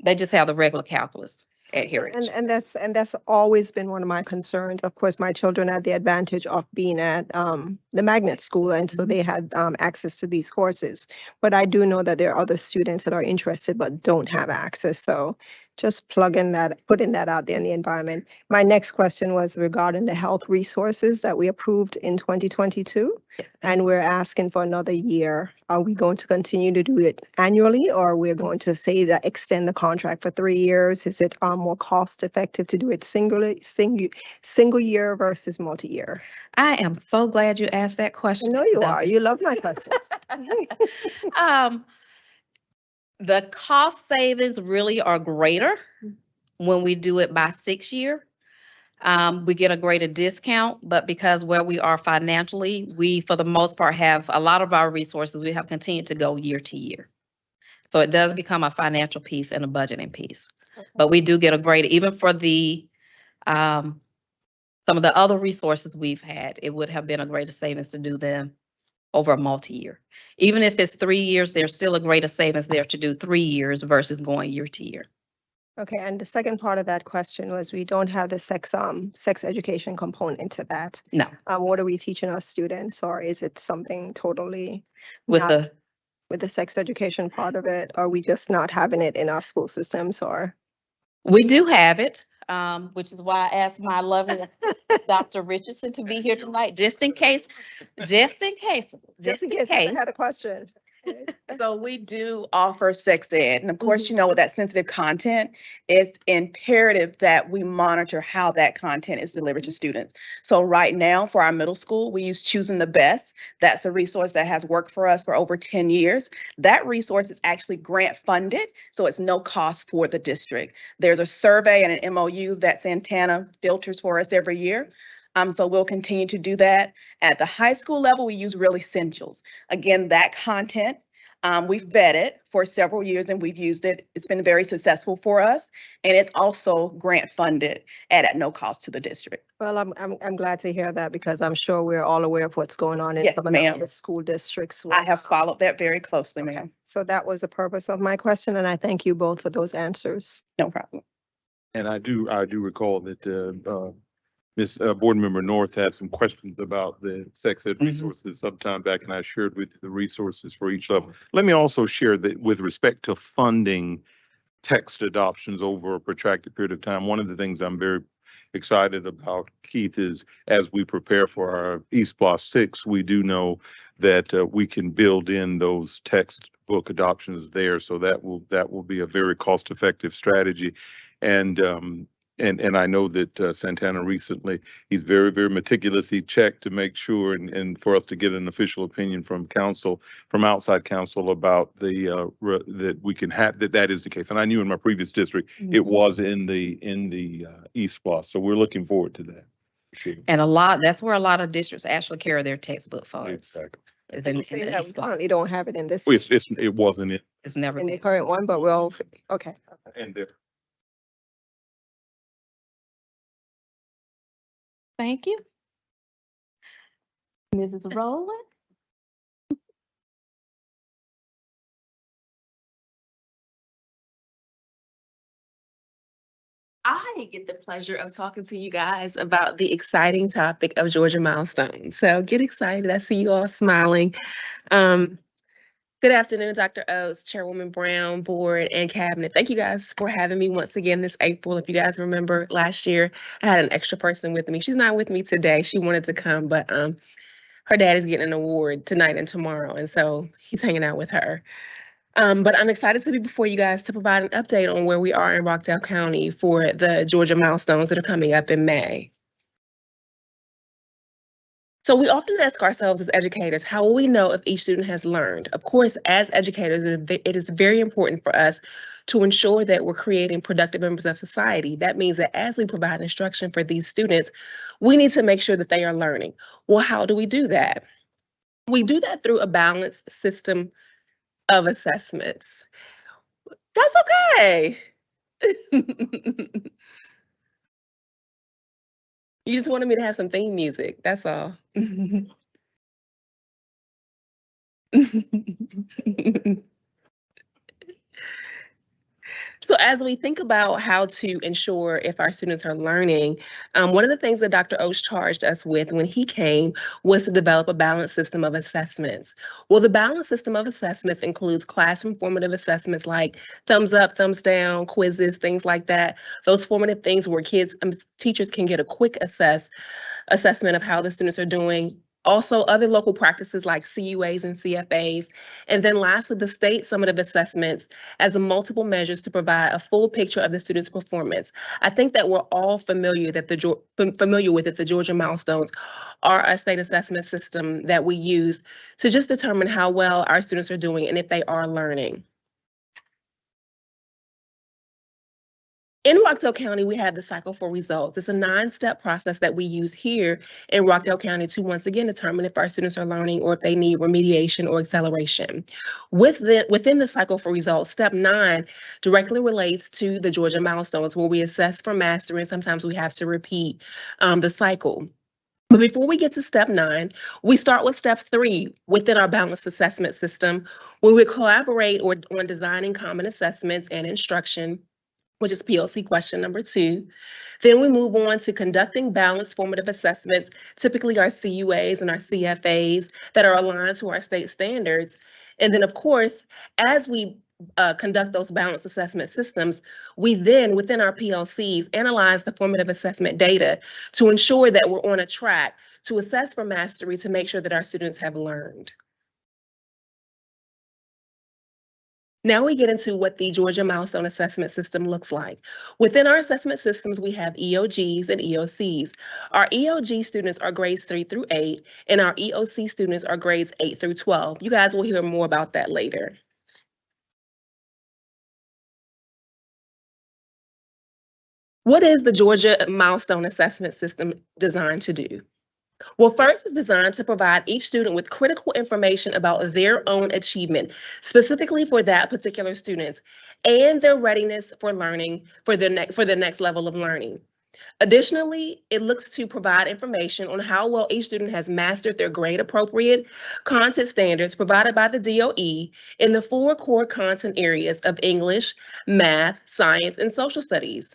Speaker 8: they just have the regular calculus at Heritage.
Speaker 9: And that's always been one of my concerns. Of course, my children had the advantage of being at the magnet school, and so they had access to these courses. But I do know that there are other students that are interested but don't have access. So just putting that out there in the environment. My next question was regarding the health resources that we approved in 2022, and we're asking for another year. Are we going to continue to do it annually, or we're going to say that extend the contract for 3 years? Is it more cost effective to do it single year versus multi-year?
Speaker 8: I am so glad you asked that
Speaker 9: I
Speaker 8: question.
Speaker 9: know you
Speaker 8: No.
Speaker 9: are. You love my questions.
Speaker 8: The cost savings really are greater when we do it by 6 year. We get a greater discount, but because where we are financially, we, for the most part, have a lot of our resources, we have continued to go year to year. So it does become a financial piece and a budgeting piece. But we do get a greater, even for the, some of the other resources we've had, it would have been a greater savings to do them over a multi-year. Even if it's 3 years, there's still a greater savings there to do 3 years versus going year to year.
Speaker 9: Okay, and the second part of that question was we don't have the sex education component to that.
Speaker 8: No,
Speaker 9: What are we teaching our students, or is it something totally
Speaker 8: with
Speaker 9: not with the sex education part of it? Are we just not having it in our school systems, or?
Speaker 8: we do have it, which is why I asked my lovely Dr. Richardson to be here tonight, just in case.
Speaker 9: Just in case I had a question.
Speaker 10: So we do offer sex ed. And of course, you know, with that sensitive content, it's imperative that we monitor how that content is delivered to students. So right now for our middle school, we use Choosing the Best. That's a resource that has worked for us for over 10 years. That resource is actually grant funded, so it's no cost for the district. There's a survey and an MOU that Santana filters for us every year. So we'll continue to do that. At the high school level, we use Real Essentials. Again, that content, we've vetted for several years and we've used it. It's been very successful for us. And it's also grant funded at no cost to the district.
Speaker 9: Well, I'm glad to hear that, because I'm sure we're all aware of what's going on in
Speaker 10: Yes,
Speaker 9: some of the
Speaker 10: ma'am.
Speaker 9: other school districts.
Speaker 10: I have followed that very closely, ma'am.
Speaker 9: So that was the purpose of my question, and I thank you both for those answers.
Speaker 10: No problem.
Speaker 7: And I do recall that Ms. Board Member North had some questions about the sex ed resources sometime back, and I shared with you the resources for each level. Let me also share that with respect to funding text adoptions over a protracted period of time, one of the things I'm very excited about, Keith, is as we prepare for our East Plus 6, we do know that we can build in those textbook adoptions there. So that will be a very cost-effective strategy. And I know that Santana recently, he's very, very meticulous. He checked to make sure and for us to get an official opinion from council, from outside council about the that we can have that is the case. And I knew in my previous district, it was in the East Plus. So we're looking forward to that. Sure.
Speaker 8: And that's where a lot of districts actually carry their textbook funds.
Speaker 7: Exactly.
Speaker 8: Is
Speaker 9: You
Speaker 8: in
Speaker 9: say
Speaker 8: the
Speaker 9: that we
Speaker 8: East Block.
Speaker 9: currently don't have it in this,
Speaker 7: It wasn't it.
Speaker 8: It's never
Speaker 9: in the
Speaker 8: been.
Speaker 9: current one, but we'll, okay.
Speaker 7: And there.
Speaker 8: Thank you. Mrs. Rowland?
Speaker 11: I get the pleasure of talking to you guys about the exciting topic of Georgia milestones. So get excited. I see you all smiling. Um, Good afternoon, Dr. Oates, Chairwoman Brown, Board, and Cabinet. Thank you guys for having me once again this April. If you guys remember last year, I had an extra person with me. She's not with me today. She wanted to come, but her dad is getting an award tonight and tomorrow, and so he's hanging out with her. But I'm excited to be before you guys to provide an update on where we are in Rockdale County for the Georgia milestones that are coming up in May. So we often ask ourselves as educators, how will we know if each student has learned? Of course, as educators, it is very important for us to ensure that we're creating productive members of society. That means that as we provide instruction for these students, we need to make sure that they are learning. Well, how do we do that? We do that through a balanced system of assessments. That's okay. You just wanted me to have some theme music, that's all. So as we think about how to ensure if our students are learning, one of the things that Dr. Oates charged us with when he came was to develop a balanced system of assessments. Well, the balanced system of assessments includes classroom formative assessments like thumbs up, thumbs down, quizzes, things like that. Those formative things where kids, teachers can get a quick assessment of how the students are doing. Also, other local practices like CUAs and CFAs. And then lastly, the state summative assessments as multiple measures to provide a full picture of the student's performance. I think that we're all familiar with it. The Georgia milestones are a state assessment system that we use to just determine how well our students are doing and if they are learning. In Rockdale County, we have the cycle for results. It's a 9-step process that we use here in Rockdale County to once again determine if our students are learning or if they need remediation or acceleration. Within the cycle for results, step 9 directly relates to the Georgia milestones where we assess for mastery and sometimes we have to repeat the cycle. But before we get to step 9, we start with step 3 within our balanced assessment system, where we collaborate on designing common assessments and instruction, which is PLC question number 2. Then we move on to conducting balanced formative assessments, typically our CUAs and our CFAs that are aligned to our state standards. And then of course, as we conduct those balanced assessment systems, we then, within our PLCs, analyze the formative assessment data to ensure that we're on a track to assess for mastery to make sure that our students have learned. Now we get into what the Georgia Milestone Assessment System looks like. Within our assessment systems, we have EOGs and EOCs. Our EOG students are grades 3 through 8, and our EOC students are grades 8 through 12. You guys will hear more about that later. What is the Georgia Milestone Assessment System designed to do? Well, first, it's designed to provide each student with critical information about their own achievement, specifically for that particular student, and their readiness for learning for the next level of learning. Additionally, it looks to provide information on how well each student has mastered their grade-appropriate content standards provided by the DOE in the 4 core content areas of English, math, science, and social studies.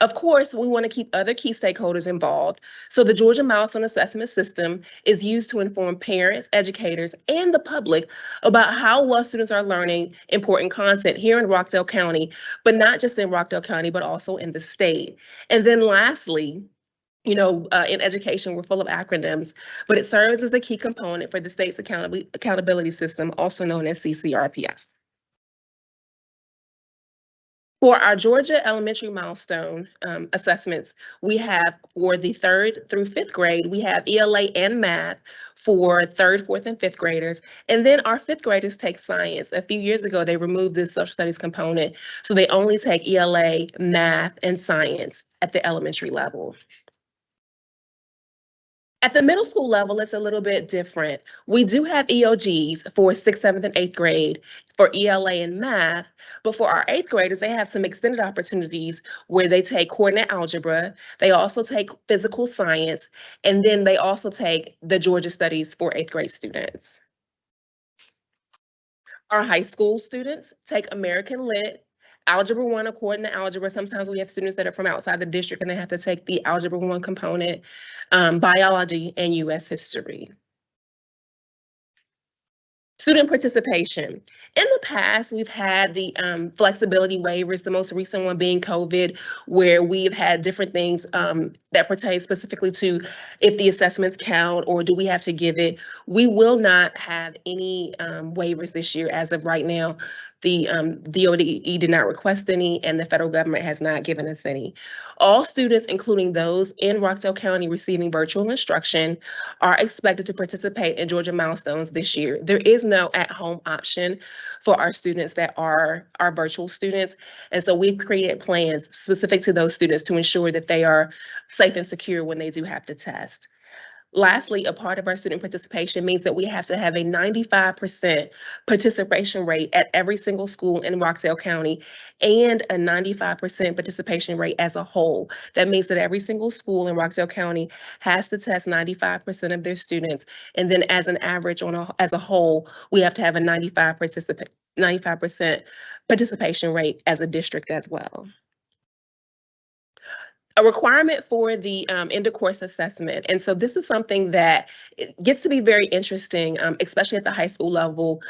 Speaker 11: Of course, we want to keep other key stakeholders involved, so the Georgia Milestone Assessment System is used to inform parents, educators, and the public about how well students are learning important content here in Rockdale County, but not just in Rockdale County, but also in the state. And then lastly, in education, we're full of acronyms, but it serves as the key component for the state's accountability system, also known as CCRPF. For our Georgia elementary milestone assessments, we have for the 3rd through 5th grade, we have ELA and math for 3rd, 4th, and 5th graders. And then our 5th graders take science. A few years ago, they removed the social studies component, so they only take ELA, math, and science at the elementary level. At the middle school level, it's a little bit different. We do have EOGs for 6th, 7th, and 8th grade for ELA and math, but for our 8th graders, they have some extended opportunities where they take coordinate algebra, they also take physical science, and then they also take the Georgia studies for 8th grade students. Our high school students take American Lit, Algebra 1, according to algebra, sometimes we have students that are from outside the district and they have to take the Algebra 1 component, biology, and US history. Student participation. In the past, we've had the flexibility waivers, the most recent one being COVID, where we've had different things that pertain specifically to if the assessments count or do we have to give it. We will not have any waivers this year as of right now. The DOE did not request any, and the federal government has not given us any. All students, including those in Rockdale County receiving virtual instruction, are expected to participate in Georgia Milestones this year. There is no at-home option for our students that are our virtual students. And so we've created plans specific to those students to ensure that they are safe and secure when they do have to test. Lastly, a part of our student participation means that we have to have a 95% participation rate at every single school in Rockdale County and a 95% participation rate as a whole. That means that every single school in Rockdale County has to test 95% of their students. And then as an average as a whole, we have to have a 95% participation rate as a district as well. A requirement for the end of course assessment. And so this is something that gets to be very interesting, especially at the high school level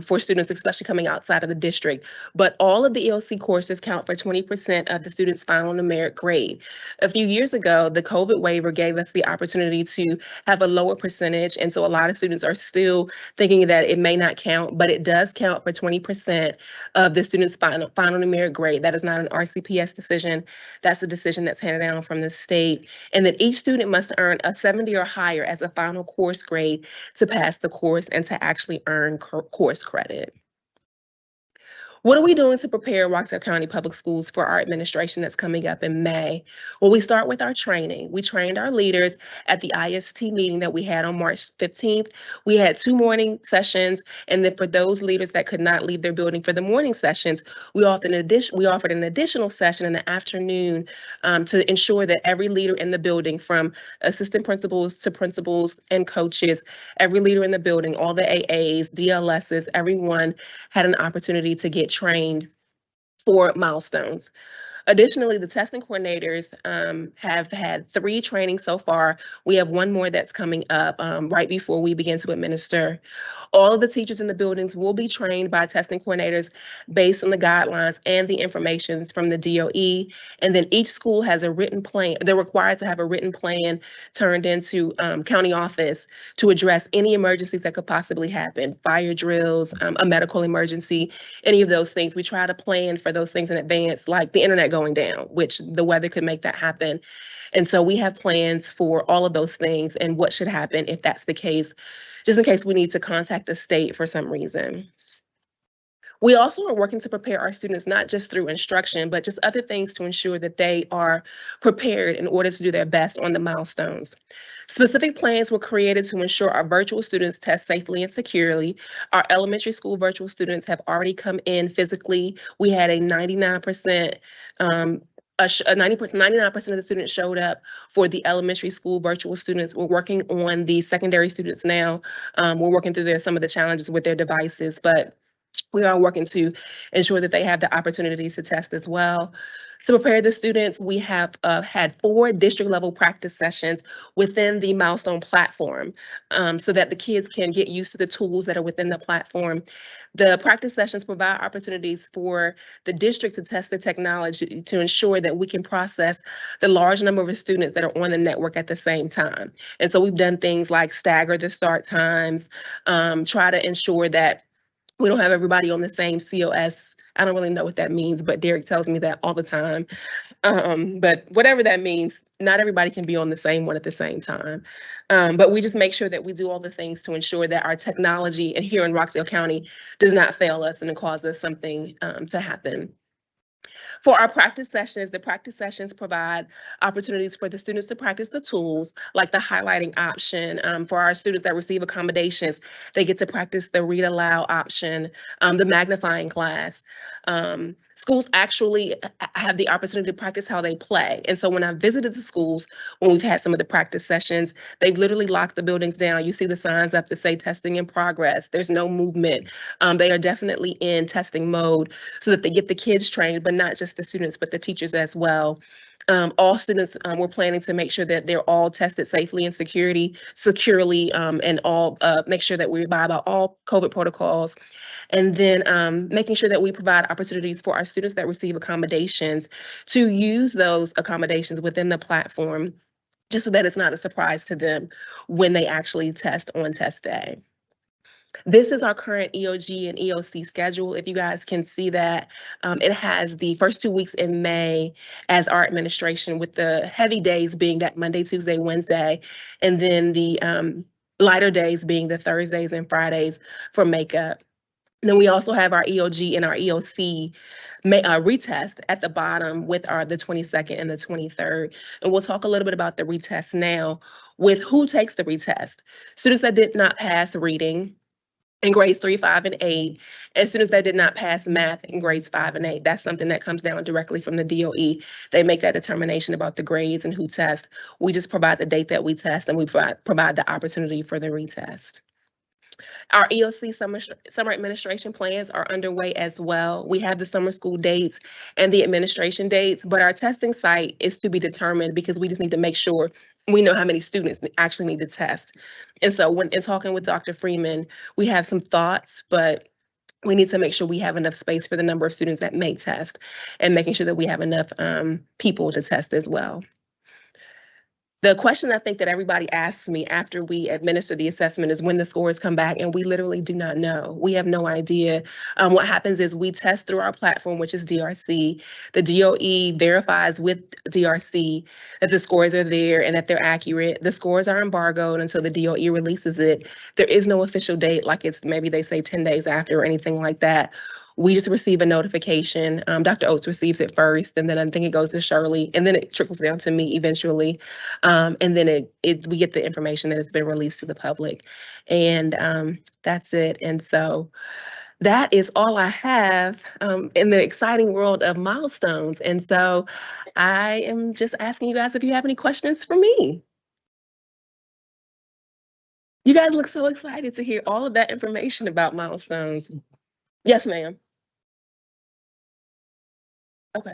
Speaker 11: for students, especially coming outside of the district. But all of the ELC courses count for 20% of the student's final numeric grade. A few years ago, the COVID waiver gave us the opportunity to have a lower percentage. And so a lot of students are still thinking that it may not count, but it does count for 20% of the student's final numeric grade. That is not an RCPS decision. That's a decision that's handed down from the state, and that each student must earn a 70 or higher as a final course grade to pass the course and to actually earn course credit. What are we doing to prepare Rockdale County Public Schools for our administration that's coming up in May? Well, we start with our training. We trained our leaders at the IST meeting that we had on March 15th. We had 2 morning sessions, and then for those leaders that could not leave their building for the morning sessions, we offered an additional session in the afternoon to ensure that every leader in the building, from assistant principals to principals and coaches, every leader in the building, all the AAs, DLSs, everyone had an opportunity to get trained for milestones. Additionally, the testing coordinators have had 3 trainings so far. We have 1 more that's coming up right before we begin to administer. All of the teachers in the buildings will be trained by testing coordinators based on the guidelines and the information from the DOE. And then each school has a written plan. They're required to have a written plan turned into county office to address any emergencies that could possibly happen, fire drills, a medical emergency, any of those things. We try to plan for those things in advance, like the internet going down, which the weather could make that happen. And so we have plans for all of those things and what should happen if that's the case, just in case we need to contact the state for some reason. We also are working to prepare our students, not just through instruction, but just other things to ensure that they are prepared in order to do their best on the milestones. Specific plans were created to ensure our virtual students test safely and securely. Our elementary school virtual students have already come in physically. We had a 99%, 99% of the students showed up for the elementary school virtual students. We're working on the secondary students now. We're working through some of the challenges with their devices, but we are working to ensure that they have the opportunity to test as well. To prepare the students, we have had 4 district level practice sessions within the Milestone platform so that the kids can get used to the tools that are within the platform. The practice sessions provide opportunities for the district to test the technology to ensure that we can process the large number of students that are on the network at the same time. And so we've done things like stagger the start times, try to ensure that we don't have everybody on the same COS. I don't really know what that means, but Derek tells me that all the time. But whatever that means, not everybody can be on the same one at the same time. But we just make sure that we do all the things to ensure that our technology and here in Rockdale County does not fail us and cause us something to happen. For our practice sessions, the practice sessions provide opportunities for the students to practice the tools, like the highlighting option. For our students that receive accommodations, they get to practice the read aloud option, the magnifying glass. Schools actually have the opportunity to practice how they play. And so when I visited the schools, when we've had some of the practice sessions, they've literally locked the buildings down. You see the signs up that say testing in progress. There's no movement. They are definitely in testing mode so that they get the kids trained, but not just the students, but the teachers as well. All students, we're planning to make sure that they're all tested safely and securely, and all make sure that we abide by all COVID protocols. And then making sure that we provide opportunities for our students that receive accommodations to use those accommodations within the platform, just so that it's not a surprise to them when they actually test on test day. This is our current EOG and EOC schedule. If you guys can see that, it has the first 2 weeks in May as our administration, with the heavy days being that Monday, Tuesday, Wednesday, and then the lighter days being the Thursdays and Fridays for makeup. And then we also have our EOG and our EOC retest at the bottom with the 22nd and the 23rd. And we'll talk a little bit about the retest now with who takes the retest. Students that did not pass reading in grades 3, 5, and 8, and students that did not pass math in grades 5 and 8. That's something that comes down directly from the DOE. They make that determination about the grades and who tests. We just provide the date that we test, and we provide the opportunity for the retest. Our EOC summer administration plans are underway as well. We have the summer school dates and the administration dates, but our testing site is to be determined because we just need to make sure we know how many students actually need to test. And so when in talking with Dr. Freeman, we have some thoughts, but we need to make sure we have enough space for the number of students that may test, and making sure that we have enough people to test as well. The question I think that everybody asks me after we administer the assessment is when the scores come back, and we literally do not know. We have no idea. What happens is we test through our platform, which is DRC. The DOE verifies with DRC that the scores are there and that they're accurate. The scores are embargoed until the DOE releases it. There is no official date, like it's maybe they say 10 days after or anything like that. We just receive a notification. Dr. Oates receives it first, and then I think it goes to Shirley, and then it trickles down to me eventually. And then we get the information that it's been released to the public. And that's it. And so that is all I have in the exciting world of milestones. And so I am just asking you guys if you have any questions for me. You guys look so excited to hear all of that information about milestones. Yes, ma'am. Okay.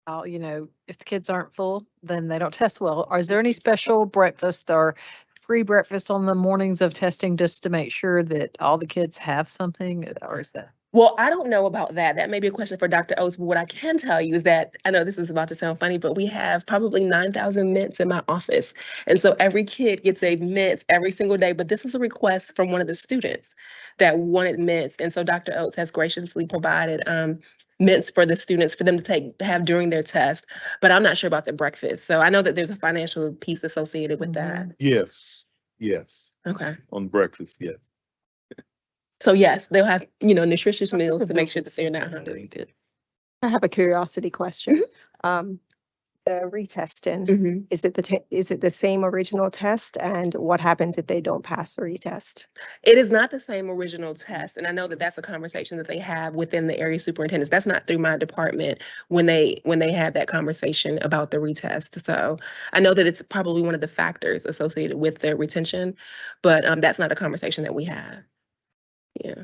Speaker 12: If the kids aren't full, then they don't test well. Is there any special breakfast or free breakfast on the mornings of testing just to make sure that all the kids have something, or is that?
Speaker 11: Well, I don't know about that. That may be a question for Dr. Oates, but what I can tell you is that, I know this is about to sound funny, but we have probably 9,000 mints in my office. And so every kid gets a mint every single day, but this was a request from one of the students that wanted mints. And so Dr. Oates has graciously provided mints for the students for them to have during their test, but I'm not sure about the breakfast. So I know that there's a financial piece associated with that.
Speaker 7: Yes.
Speaker 11: Okay.
Speaker 7: On breakfast, yes.
Speaker 11: So yes, they'll have, nutritious meals to make sure that they're not hungry.
Speaker 9: I have a curiosity question. The retesting, is it the same original test? And what happens if they don't pass the retest?
Speaker 11: It is not the same original test. And I know that that's a conversation that they have within the area superintendents. That's not through my department when they have that conversation about the retest. So I know that it's probably one of the factors associated with the retention, but that's not a conversation that we have. Yeah.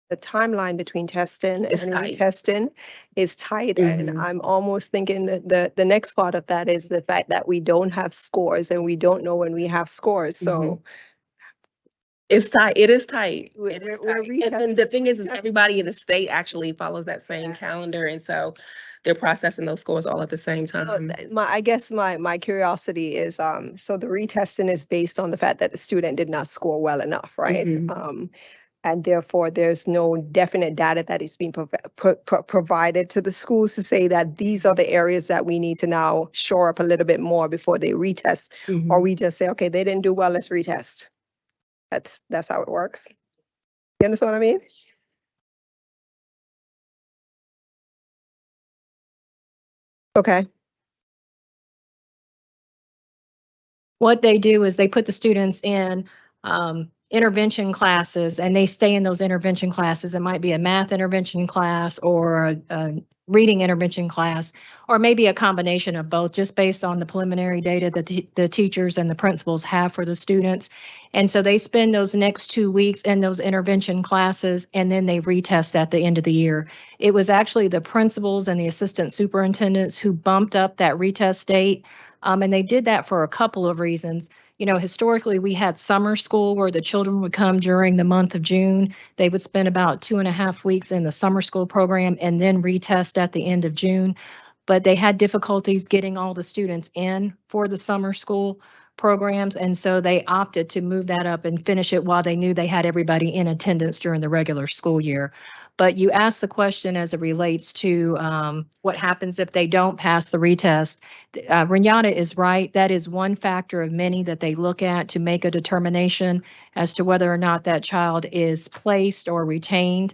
Speaker 9: The timeline between testing
Speaker 11: It's
Speaker 9: and
Speaker 11: tight.
Speaker 9: retesting is tight. And I'm almost thinking that the next part of that is the fact that we don't have scores and we don't know when we have scores. So
Speaker 11: it's tight. It is tight.
Speaker 9: We're
Speaker 11: It is tight. And
Speaker 9: retesting-
Speaker 11: the thing is everybody in the state actually follows that same calendar. And so they're processing those scores all at the same time.
Speaker 9: I guess my curiosity is, so the retesting is based on the fact that the student did not score well enough, right? And therefore, there's no definite data that is being provided to the schools to say that these are the areas that we need to now shore up a little bit more before they retest. Or we just say, okay, they didn't do well, let's retest. That's how it works. You understand what I mean? Okay.
Speaker 13: What they do is they put the students in intervention classes and they stay in those intervention classes. It might be a math intervention class or a reading intervention class, or maybe a combination of both, just based on the preliminary data that the teachers and the principals have for the students. And so they spend those next 2 weeks in those intervention classes, and then they retest at the end of the year. It was actually the principals and the assistant superintendents who bumped up that retest date. And they did that for a couple of reasons. You know, historically, we had summer school where the children would come during the month of June. They would spend about 2.5 weeks in the summer school program and then retest at the end of June. But they had difficulties getting all the students in for the summer school programs. And so they opted to move that up and finish it while they knew they had everybody in attendance during the regular school year. But you asked the question as it relates to what happens if they don't pass the retest. Renata is right. That is one factor of many that they look at to make a determination as to whether or not that child is placed or retained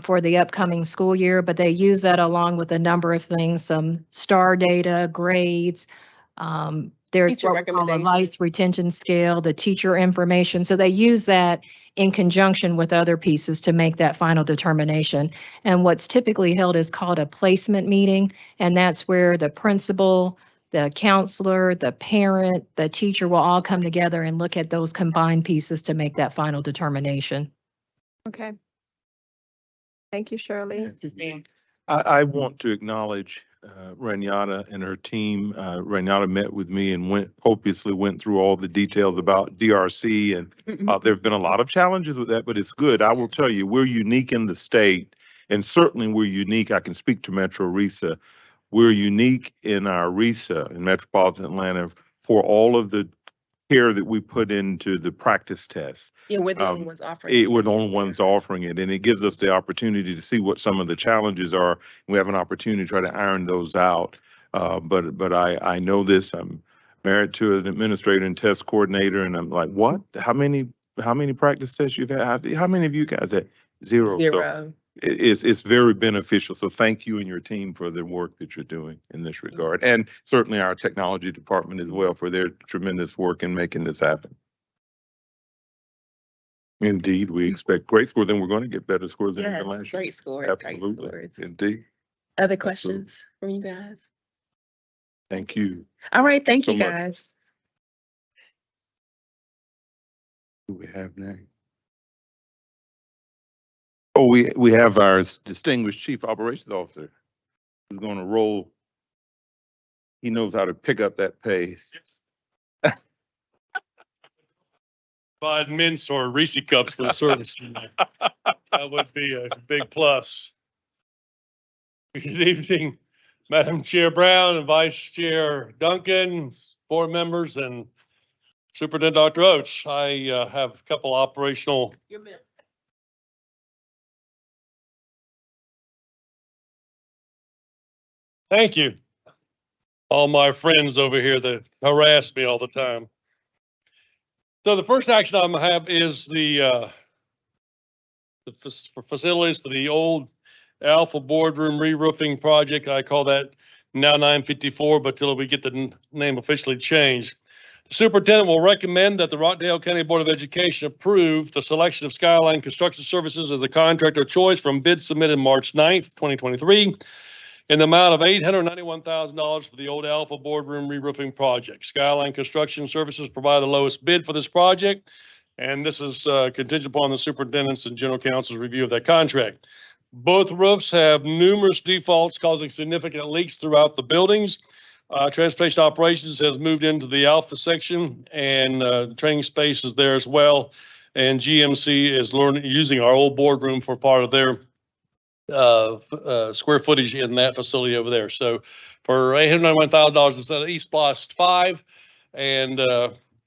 Speaker 13: for the upcoming school year. But they use that along with a number of things, some STAR data, grades, there's
Speaker 11: Teacher
Speaker 13: what we call a
Speaker 11: recommendations.
Speaker 13: LICE retention scale, the teacher information. So they use that in conjunction with other pieces to make that final determination. And what's typically held is called a placement meeting. And that's where the principal, the counselor, the parent, the teacher will all come together and look at those combined pieces to make that final determination.
Speaker 9: Okay. Thank you, Shirley.
Speaker 7: I want to acknowledge Renata and her team. Renata met with me and obviously went through all the details about DRC, and there have been a lot of challenges with that, but it's good. I will tell you, we're unique in the state, and certainly we're unique. I can speak to Metro RESA. We're unique in our RESA in Metropolitan Atlanta for all of the care that we put into the practice test.
Speaker 11: Yeah, we're the only ones offering it.
Speaker 7: We're the only ones offering it, and it gives us the opportunity to see what some of the challenges are. We have an opportunity to try to iron those out. But I know this. I'm married to an administrator and test coordinator, and I'm like, what? How many practice tests you've had? How many of you guys had? Zero. So it's very beneficial. So thank you and your team for the work that you're doing in this regard, and certainly our technology department as well for their tremendous work in making this happen. Indeed, we expect great scores, and we're going to get better scores than
Speaker 11: Yes,
Speaker 7: last year.
Speaker 11: great scores.
Speaker 7: Absolutely,
Speaker 11: Great scores.
Speaker 7: indeed.
Speaker 11: Other questions from you guys?
Speaker 7: Thank you.
Speaker 11: All right, thank
Speaker 7: so
Speaker 11: you
Speaker 7: much.
Speaker 11: guys.
Speaker 7: Who we have next? Oh, we have our distinguished Chief Operations Officer who's going to roll. He knows how to pick up that pace.
Speaker 14: Provide mints or Reese cups for the service. That would be a big plus. Good evening, Madam Chair Brown and Vice Chair Duncan, board members, and Superintendent Dr. Oates. I have a couple operational. Thank you. All my friends over here that harass me all the time. So the first action item I have is the facilities for the old Alpha boardroom re-roofing project. I call that now 954, but till we get the name officially changed. The superintendent will recommend that the Rockdale County Board of Education approve the selection of Skyline Construction Services as the contractor of choice from bids submitted March 9th, 2023. In the amount of $891,000 for the old Alpha boardroom re-roofing project. Skyline Construction Services provide the lowest bid for this project, and this is contingent upon the superintendent's and general counsel's review of that contract. Both roofs have numerous defaults causing significant leaks throughout the buildings. Transportation Operations has moved into the Alpha section, and training space is there as well. And GMC is using our old boardroom for part of their square footage in that facility over there. So for $891,000 instead of East Blast 5, and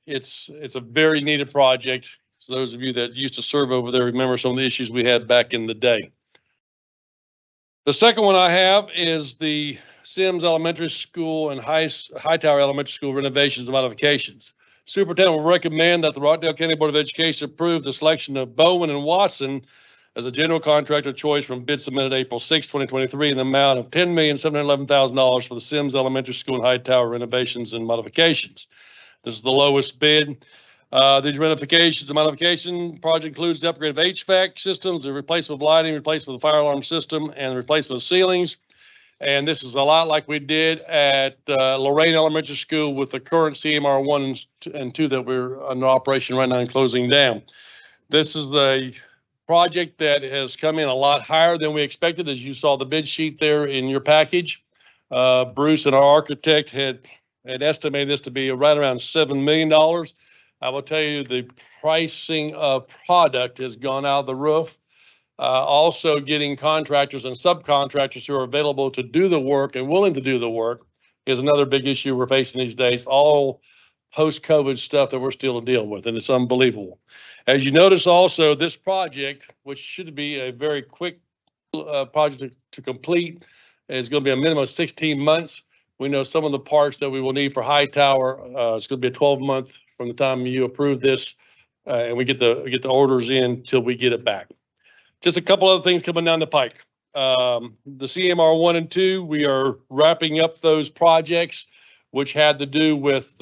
Speaker 14: it's a very needed project. So those of you that used to serve over there remember some of the issues we had back in the day. The second one I have is the Sims Elementary School and Hightower Elementary School renovations and modifications. Superintendent will recommend that the Rockdale County Board of Education approve the selection of Bowen and Watson as a general contractor choice from bid submitted April 6, 2023 in the amount of $10,711,000 for the Sims Elementary School and Hightower renovations and modifications. This is the lowest bid. The renovations, the modification project includes the upgrade of HVAC systems, the replacement of lighting, replacement of the fire alarm system, and the replacement of ceilings. And this is a lot like we did at Lorraine Elementary School with the current CMR 1 and 2 that we're under operation right now and closing down. This is a project that has come in a lot higher than we expected, as you saw the bid sheet there in your package. Bruce and our architect had estimated this to be right around $7 million. I will tell you the pricing of product has gone out of the roof. Also getting contractors and subcontractors who are available to do the work and willing to do the work is another big issue we're facing these days, all post-COVID stuff that we're still dealing with, and it's unbelievable. As you notice also, this project, which should be a very quick project to complete, is going to be a minimum of 16 months. We know some of the parts that we will need for Hightower. It's going to be a 12-month from the time you approve this, and we get the orders in till we get it back. Just a couple other things coming down the pike. The CMR 1 and 2, we are wrapping up those projects, which had to do with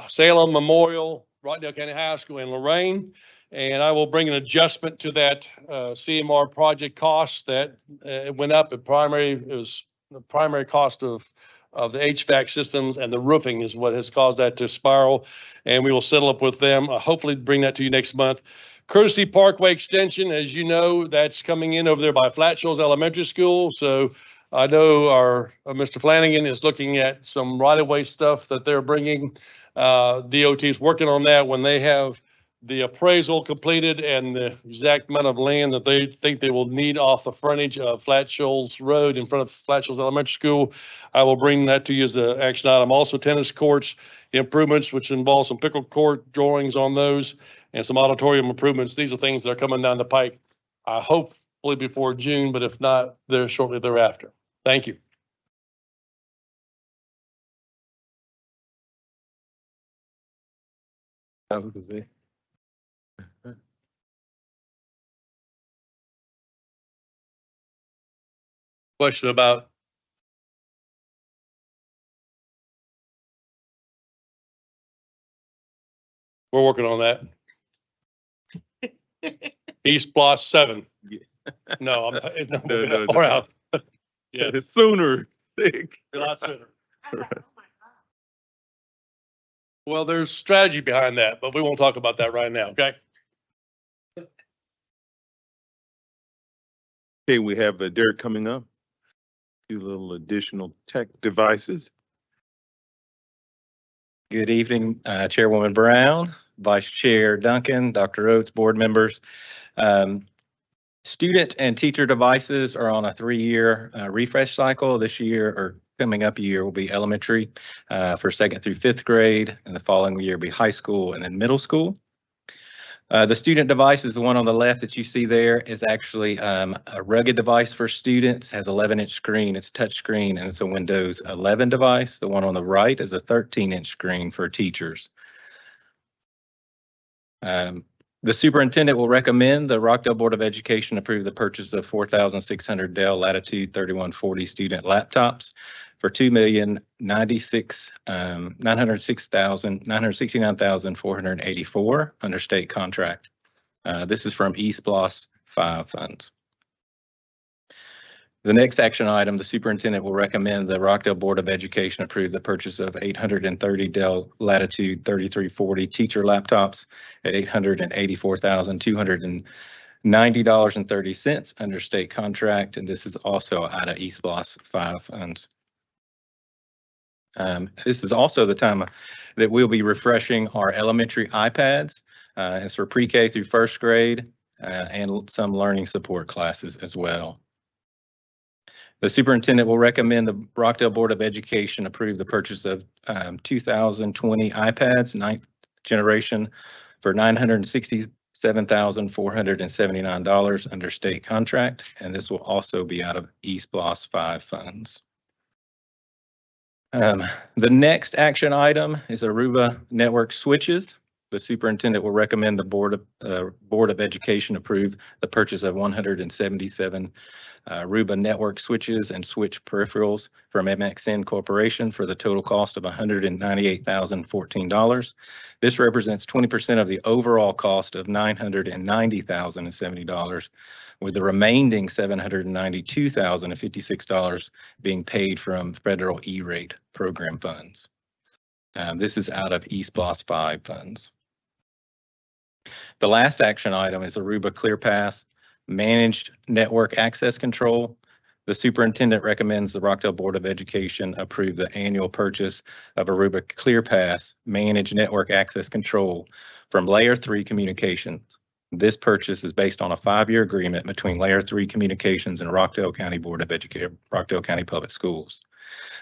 Speaker 14: Salem Memorial, Rockdale County High School, and Lorraine. And I will bring an adjustment to that CMR project cost that it went up. It was the primary cost of the HVAC systems, and the roofing is what has caused that to spiral. And we will settle up with them. Hopefully bring that to you next month. Courtesy Parkway Extension, as you know, that's coming in over there by Flat Shoals Elementary School. So I know our Mr. Flanagan is looking at some right-of-way stuff that they're bringing. DOT is working on that. When they have the appraisal completed and the exact amount of land that they think they will need off the frontage of Flat Shoals Road in front of Flat Shoals Elementary School, I will bring that to you as an action item. Also, tennis courts improvements, which involve some pickle court drawings on those and some auditorium improvements. These are things that are coming down the pike, hopefully before June, but if not, they're shortly thereafter. Thank you. Question about we're working on that. East Block 7. No, it's not moving that far out. Yeah,
Speaker 7: Sooner.
Speaker 14: a lot sooner. Well, there's strategy behind that, but we won't talk about that right now, okay?
Speaker 7: Okay, we have Derek coming up. Few little additional tech devices.
Speaker 15: Good evening, Chairwoman Brown, Vice Chair Duncan, Dr. Oates, board members. Student and teacher devices are on a 3-year refresh cycle. This year, or coming up year, will be elementary for 2nd through 5th grade, and the following year will be high school and then middle school. The student device is the one on the left that you see there, is actually a rugged device for students, has 11-inch screen, it's touch screen, and it's a Windows 11 device. The one on the right is a 13-inch screen for teachers. The superintendent will recommend the Rockdale Board of Education approve the purchase of 4,600 Dell Latitude 3140 student laptops for $2,969,484 under state contract. This is from East Bloss 5 funds. The next action item, the superintendent will recommend the Rockdale Board of Education approve the purchase of 830 Dell Latitude 3340 teacher laptops at $884,290.30 under state contract, and this is also out of East Bloss 5 funds. This is also the time that we'll be refreshing our elementary iPads. It's for pre-K through 1st grade and some learning support classes as well. The superintendent will recommend the Rockdale Board of Education approve the purchase of 2020 iPads, 9th generation, for $967,479 under state contract, and this will also be out of East Bloss 5 funds. The next action item is Aruba network switches. The superintendent will recommend the Board of Education approve the purchase of 177 Aruba network switches and switch peripherals from MXN Corporation for the total cost of $198,014. This represents 20% of the overall cost of $990,070, with the remaining $792,056 being paid from federal E-rate program funds. This is out of eSPOS 5 funds. The last action item is Aruba ClearPass Managed Network Access Control. The superintendent recommends the Rockdale Board of Education approve the annual purchase of Aruba ClearPass Managed Network Access Control from Layer 3 Communications. This purchase is based on a 5-year agreement between Layer 3 Communications and Rockdale County Board of Education, Rockdale County Public Schools.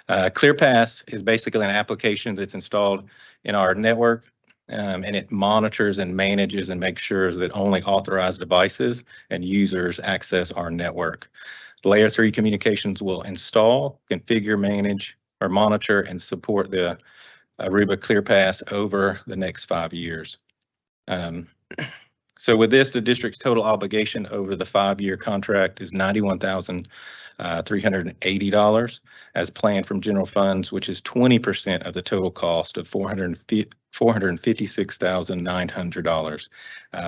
Speaker 15: ClearPass is basically an application that's installed in our network, and it monitors and manages and makes sure that only authorized devices and users access our network. Layer 3 Communications will install, configure, manage, or monitor and support the Aruba ClearPass over the next 5 years. So with this, the district's total obligation over the 5-year contract is $91,380 as planned from general funds, which is 20% of the total cost of $456,900,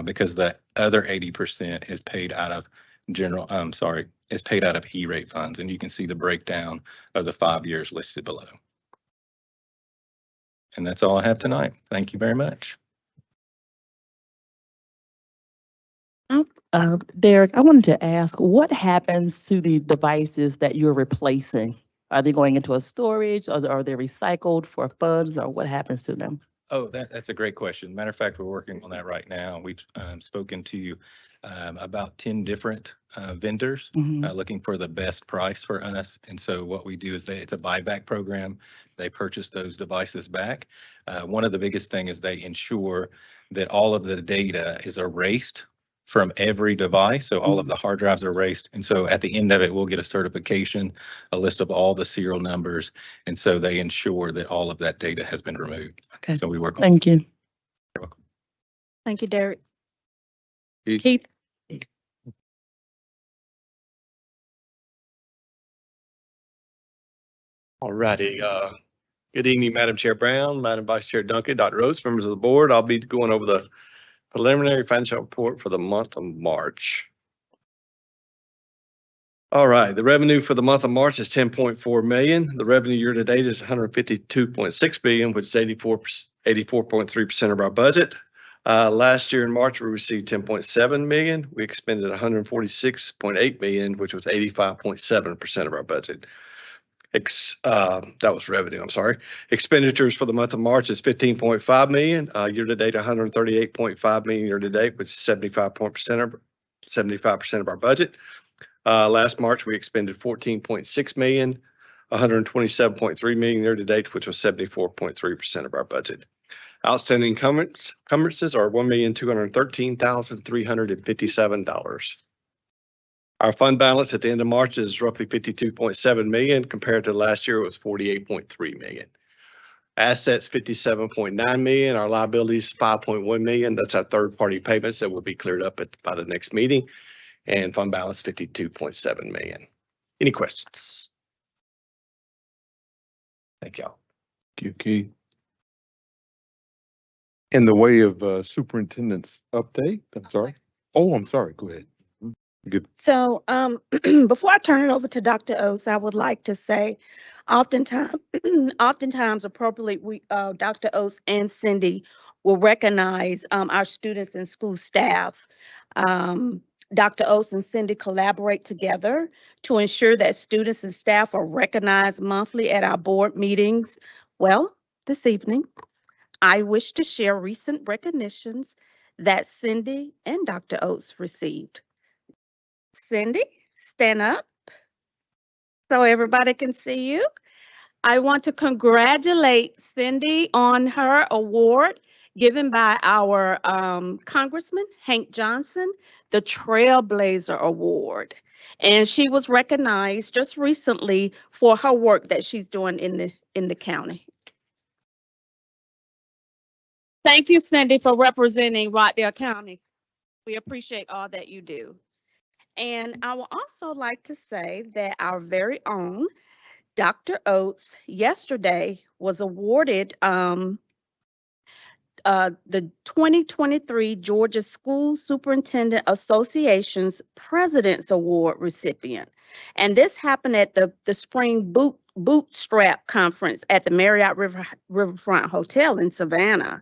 Speaker 15: because the other 80% is paid out of is paid out of E-rate funds. And you can see the breakdown of the 5 years listed below. And that's all I have tonight. Thank you very much.
Speaker 4: Derek, I wanted to ask, what happens to the devices that you're replacing? Are they going into a storage, or are they recycled for funds, or what happens to them?
Speaker 15: Oh, that's a great question. Matter of fact, we're working on that right now. We've spoken to about 10 different vendors looking for the best price for us. And so what we do is it's a buyback program. They purchase those devices back. One of the biggest thing is they ensure that all of the data is erased from every device. So all of the hard drives are erased. And so at the end of it, we'll get a certification, a list of all the serial numbers. And so they ensure that all of that data has been removed.
Speaker 4: Okay.
Speaker 15: So we work on.
Speaker 4: Thank you.
Speaker 15: You're welcome.
Speaker 5: Thank you, Derek.
Speaker 7: Keith.
Speaker 5: Keith?
Speaker 16: All righty. Good evening, Madam Chair Brown, Madam Vice Chair Duncan, Dr. Rhodes, members of the board. I'll be going over the preliminary financial report for the month of March. All right, the revenue for the month of March is 10.4 million. The revenue year to date is 152.6 billion, which is 84.3% of our budget. Last year in March, we received 10.7 million. We expended 146.8 million, which was 85.7% of our budget. That was revenue, I'm sorry. Expenditures for the month of March is 15.5 million. Year to date, 138.5 million year to date, which is 75% of our budget. Last March, we expended 14.6 million, 127.3 million year to date, which was 74.3% of our budget. Outstanding encumbrances are $1,213,357. Our fund balance at the end of March is roughly 52.7 million. Compared to last year, it was 48.3 million. Assets, 57.9 million. Our liabilities, 5.1 million. That's our third-party payments that will be cleared up by the next meeting. And fund balance, 52.7 million. Any questions? Thank y'all.
Speaker 7: Thank you, Keith. In the way of superintendent's update, I'm sorry. Oh, I'm sorry. Go ahead. Good.
Speaker 5: So before I turn it over to Dr. Oates, I would like to say oftentimes appropriately, Dr. Oates and Cindy will recognize our students and school staff. Dr. Oates and Cindy collaborate together to ensure that students and staff are recognized monthly at our board meetings. Well, this evening, I wish to share recent recognitions that Cindy and Dr. Oates received. Cindy, stand up so everybody can see you. I want to congratulate Cindy on her award given by our Congressman Hank Johnson, the Trailblazer Award. And she was recognized just recently for her work that she's doing in the county. Thank you, Cindy, for representing Rockdale County. We appreciate all that you do. And I would also like to say that our very own Dr. Oates yesterday was awarded the 2023 Georgia School Superintendent Association's President's Award recipient. And this happened at the Spring Bootstrap Conference at the Marriott Riverfront Hotel in Savannah.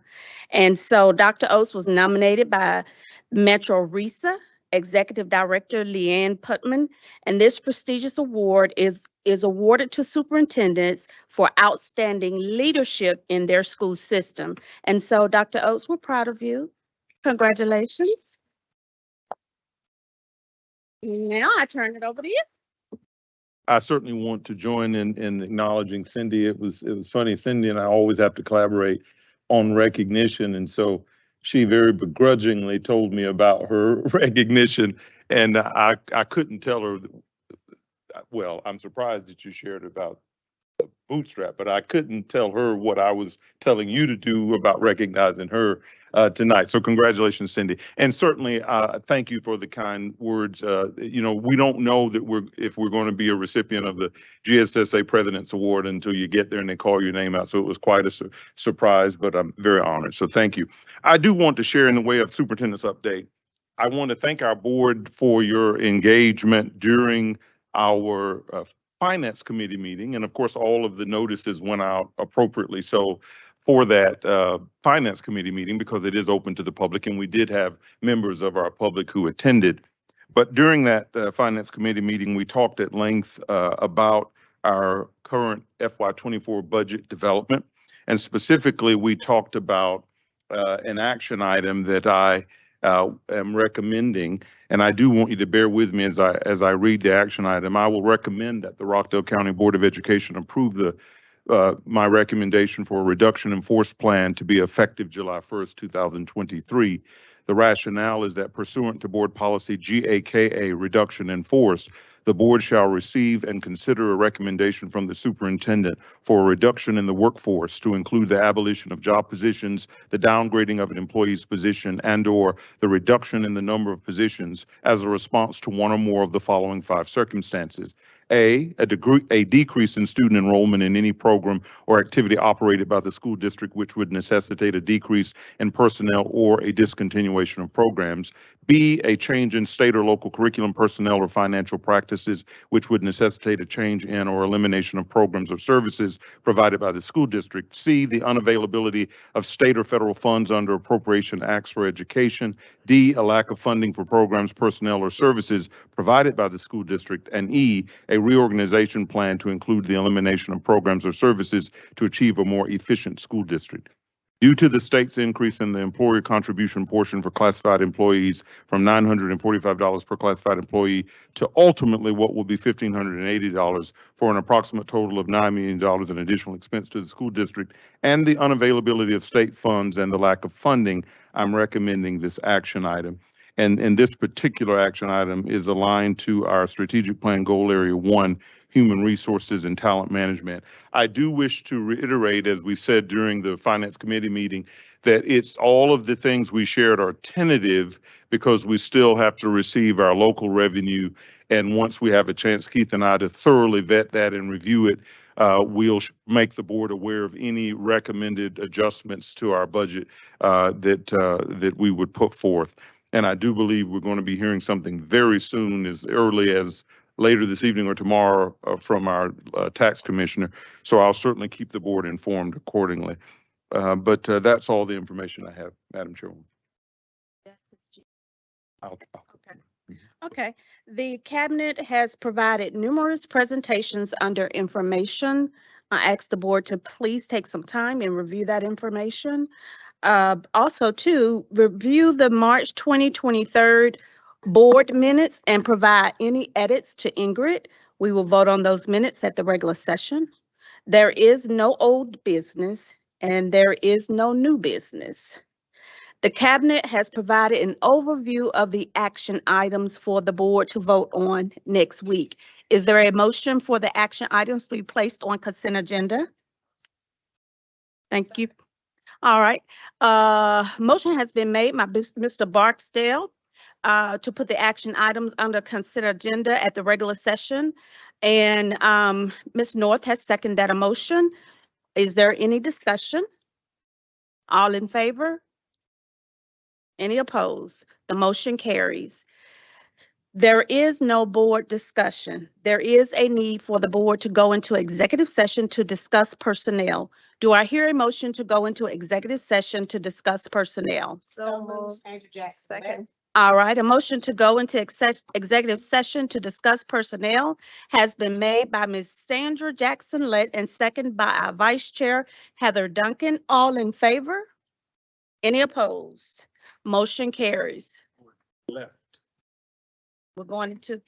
Speaker 5: And so Dr. Oates was nominated by Metro RISA Executive Director Leanne Putman, and this prestigious award is awarded to superintendents for outstanding leadership in their school system. And so, Dr. Oates, we're proud of you. Congratulations. Now I turn it over to you.
Speaker 7: I certainly want to join in acknowledging Cindy. It was funny. Cindy and I always have to collaborate on recognition, and so she very begrudgingly told me about her recognition, and I couldn't tell her. Well, I'm surprised that you shared about Bootstrap, but I couldn't tell her what I was telling you to do about recognizing her tonight. So congratulations, Cindy. And certainly thank you for the kind words. You know, we don't know that if we're going to be a recipient of the GSSA President's Award until you get there and they call your name out. So it was quite a surprise, but I'm very honored. So thank you. I do want to share in the way of superintendent's update. I want to thank our board for your engagement during our Finance Committee meeting, and of course, all of the notices went out appropriately. So for that Finance Committee meeting, because it is open to the public, and we did have members of our public who attended. But during that Finance Committee meeting, we talked at length about our current FY24 budget development. And specifically, we talked about an action item that I am recommending, and I do want you to bear with me as I read the action item. I will recommend that the Rockdale County Board of Education approve my recommendation for a reduction in force plan to be effective July 1st, 2023. The rationale is that pursuant to board policy GAKA reduction in force, the board shall receive and consider a recommendation from the superintendent for a reduction in the workforce to include the abolition of job positions, the downgrading of an employee's position, and/or the reduction in the number of positions as a response to one or more of the following 5 circumstances. A decrease in student enrollment in any program or activity operated by the school district which would necessitate a decrease in personnel or a discontinuation of programs. B, a change in state or local curriculum, personnel, or financial practices which would necessitate a change in or elimination of programs or services provided by the school district. C, the unavailability of state or federal funds under appropriation acts for education. D, a lack of funding for programs, personnel, or services provided by the school district. And E, a reorganization plan to include the elimination of programs or services to achieve a more efficient school district. Due to the state's increase in the employer contribution portion for classified employees from $945 per classified employee to ultimately what will be $1,580 for an approximate total of $9 million in additional expense to the school district, and the unavailability of state funds and the lack of funding, I'm recommending this action item. And this particular action item is aligned to our strategic plan goal area 1, human resources and talent management. I do wish to reiterate, as we said during the Finance Committee meeting, that it's all of the things we shared are tentative because we still have to receive our local revenue. And once we have a chance, Keith and I, to thoroughly vet that and review it, we'll make the board aware of any recommended adjustments to our budget that we would put forth. And I do believe we're going to be hearing something very soon, as early as later this evening or tomorrow, from our tax commissioner. So I'll certainly keep the board informed accordingly. But that's all the information I have, Madam Chairwoman.
Speaker 5: Okay. The cabinet has provided numerous presentations under information. I ask the board to please take some time and review that information. Also, to review the March 2023 board minutes and provide any edits to Ingrid. We will vote on those minutes at the regular session. There is no old business and there is no new business. The cabinet has provided an overview of the action items for the board to vote on next week. Is there a motion for the action items to be placed on consent agenda? Thank you. All right. Motion has been made by Mr. Barksdale to put the action items under consent agenda at the regular session. And Ms. North has seconded that motion. Is there any discussion? All in favor? Any opposed? The motion carries. There is no board discussion. There is a need for the board to go into executive session to discuss personnel. Do I hear a motion to go into executive session to discuss personnel?
Speaker 3: So moved. Andrew Jackson. Second.
Speaker 5: All right, a motion to go into executive session to discuss personnel has been made by Ms. Sandra Jackson-Lett and second by our Vice Chair, Heather Duncan. All in favor? Any opposed? Motion carries.
Speaker 2: Left.
Speaker 5: We're going into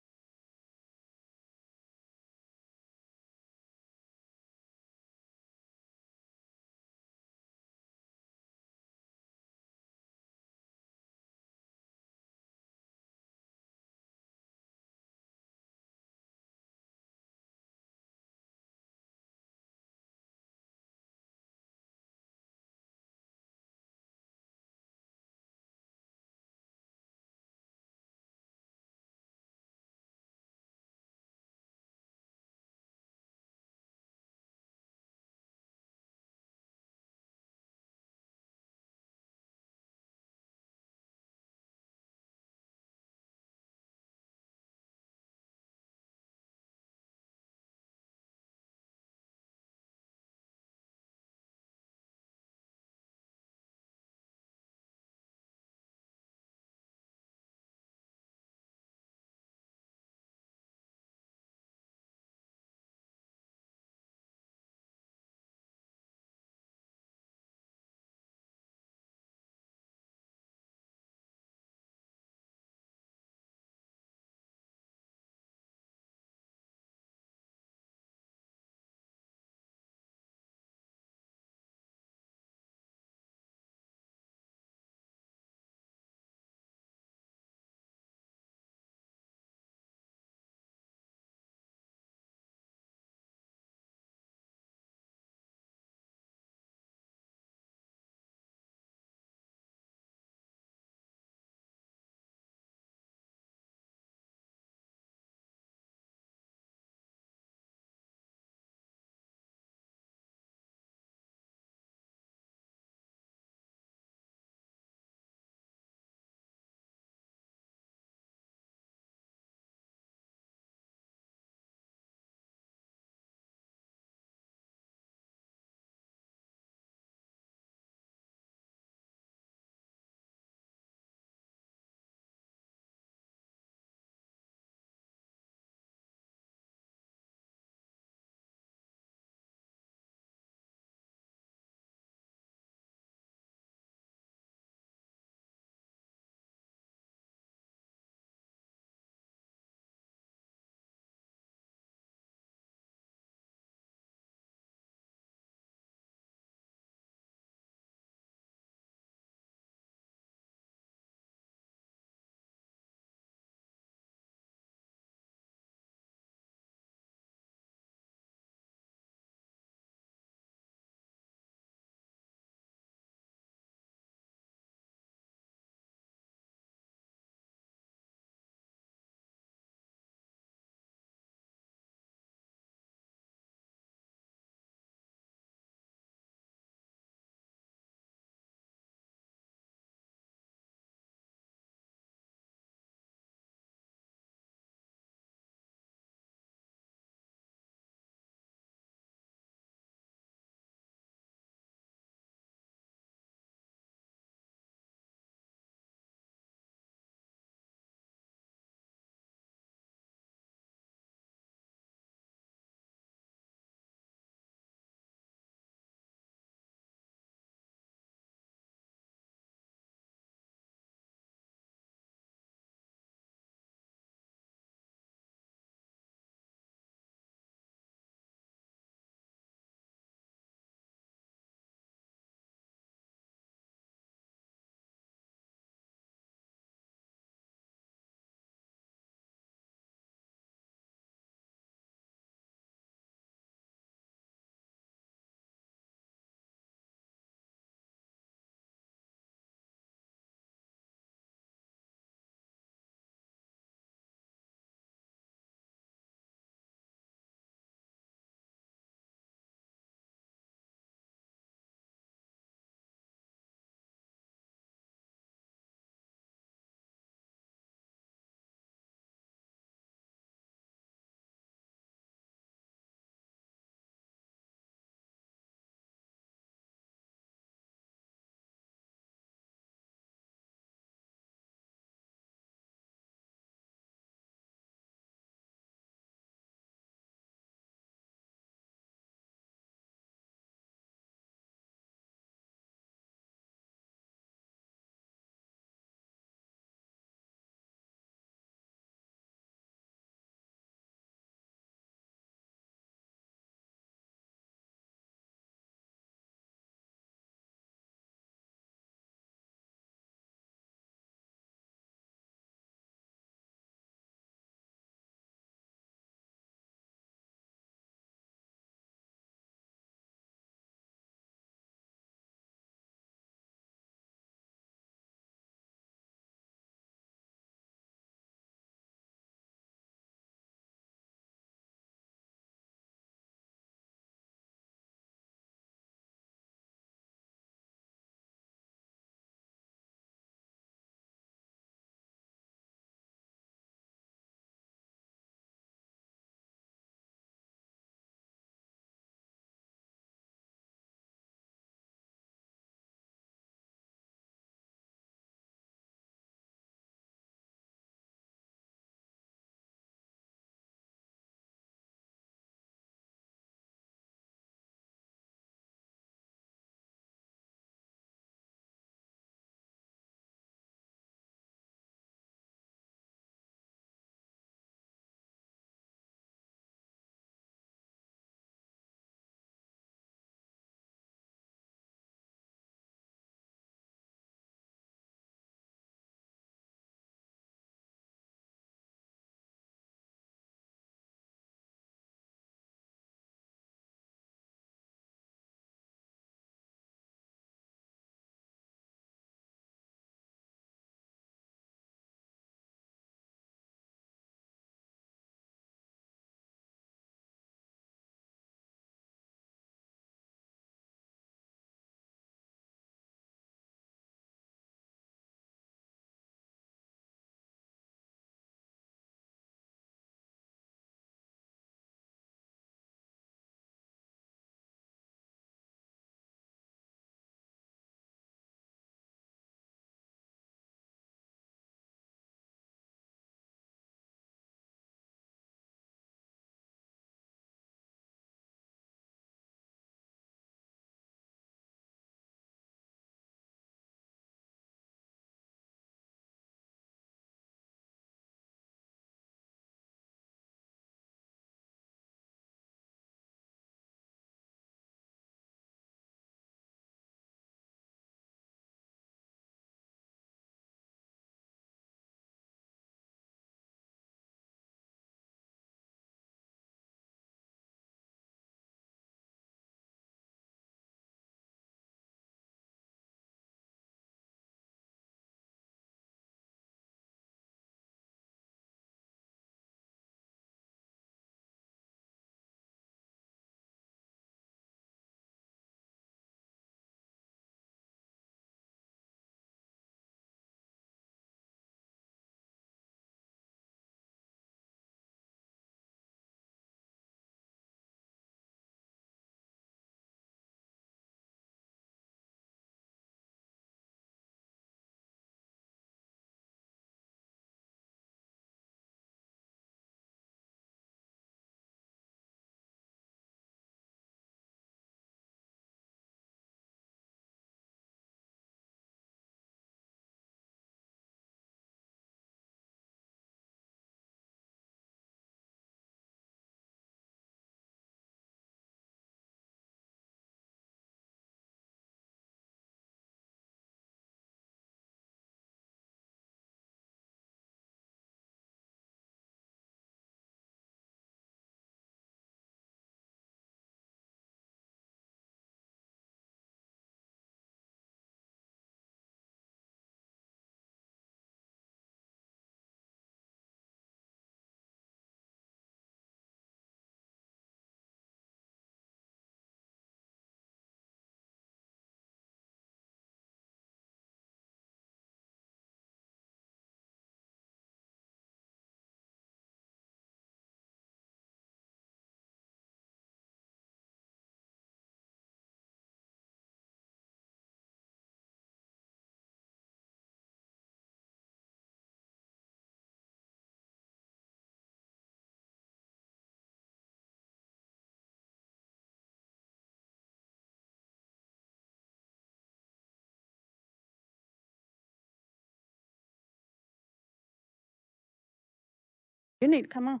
Speaker 5: You need to come on.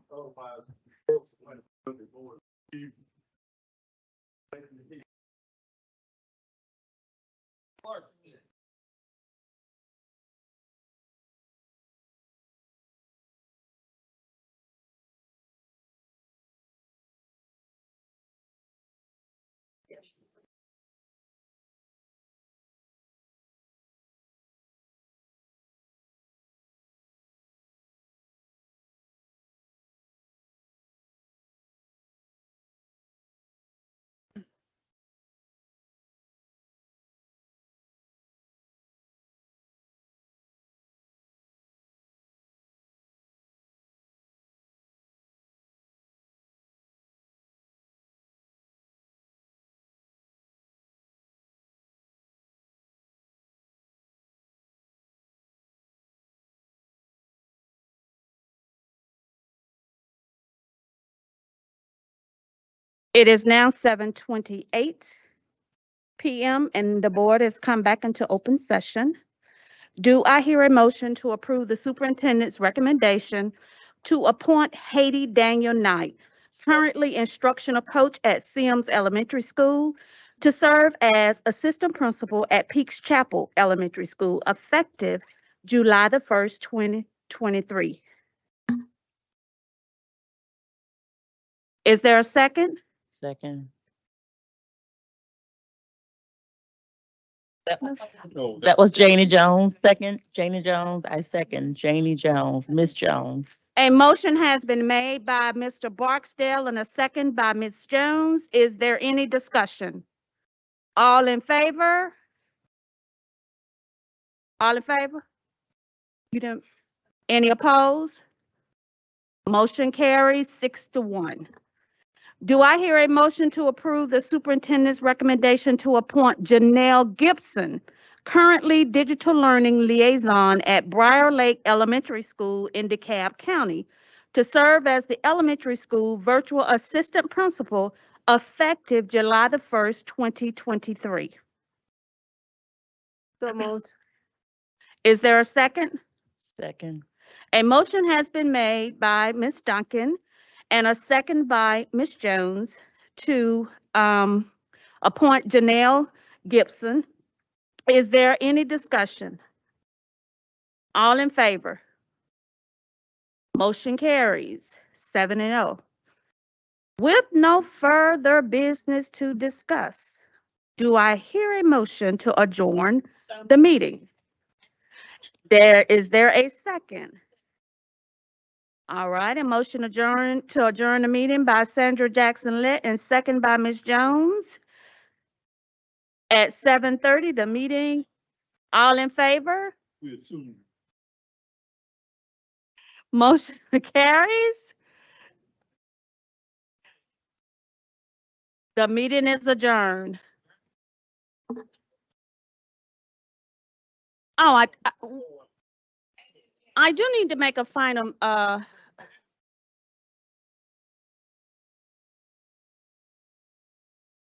Speaker 5: It is now 7:28 p.m. and the board has come back into open session. Do I hear a motion to approve the superintendent's recommendation to appoint Haiti Daniel Knight, currently instructional coach at Sims Elementary School, to serve as assistant principal at Peaks Chapel Elementary School, effective July the 1st, 2023? Is there a second?
Speaker 4: Second.
Speaker 14: No,
Speaker 4: That was Janie Jones, second. Janie Jones, I second. Janie Jones, Miss Jones.
Speaker 5: A motion has been made by Mr. Barksdale and a second by Ms. Jones. Is there any discussion? All in favor? All in favor? You don't, any opposed? Motion carries 6-1. Do I hear a motion to approve the superintendent's recommendation to appoint Janelle Gibson, currently digital learning liaison at Briar Lake Elementary School in DeKalb County, to serve as the elementary school virtual assistant principal effective July the 1st, 2023?
Speaker 9: So moved.
Speaker 5: Is there a second?
Speaker 4: Second.
Speaker 5: A motion has been made by Ms. Duncan and a second by Ms. Jones to appoint Janelle Gibson. Is there any discussion? All in favor? Motion carries 7-0. With no further business to discuss, do I hear a motion to adjourn the meeting? Is there a second? All right, a motion to adjourn the meeting by Sandra Jackson Litt and second by Ms. Jones. At 7:30, the meeting, all in favor?
Speaker 14: we assume.
Speaker 5: Motion carries. The meeting is adjourned. Oh, I do need to make a final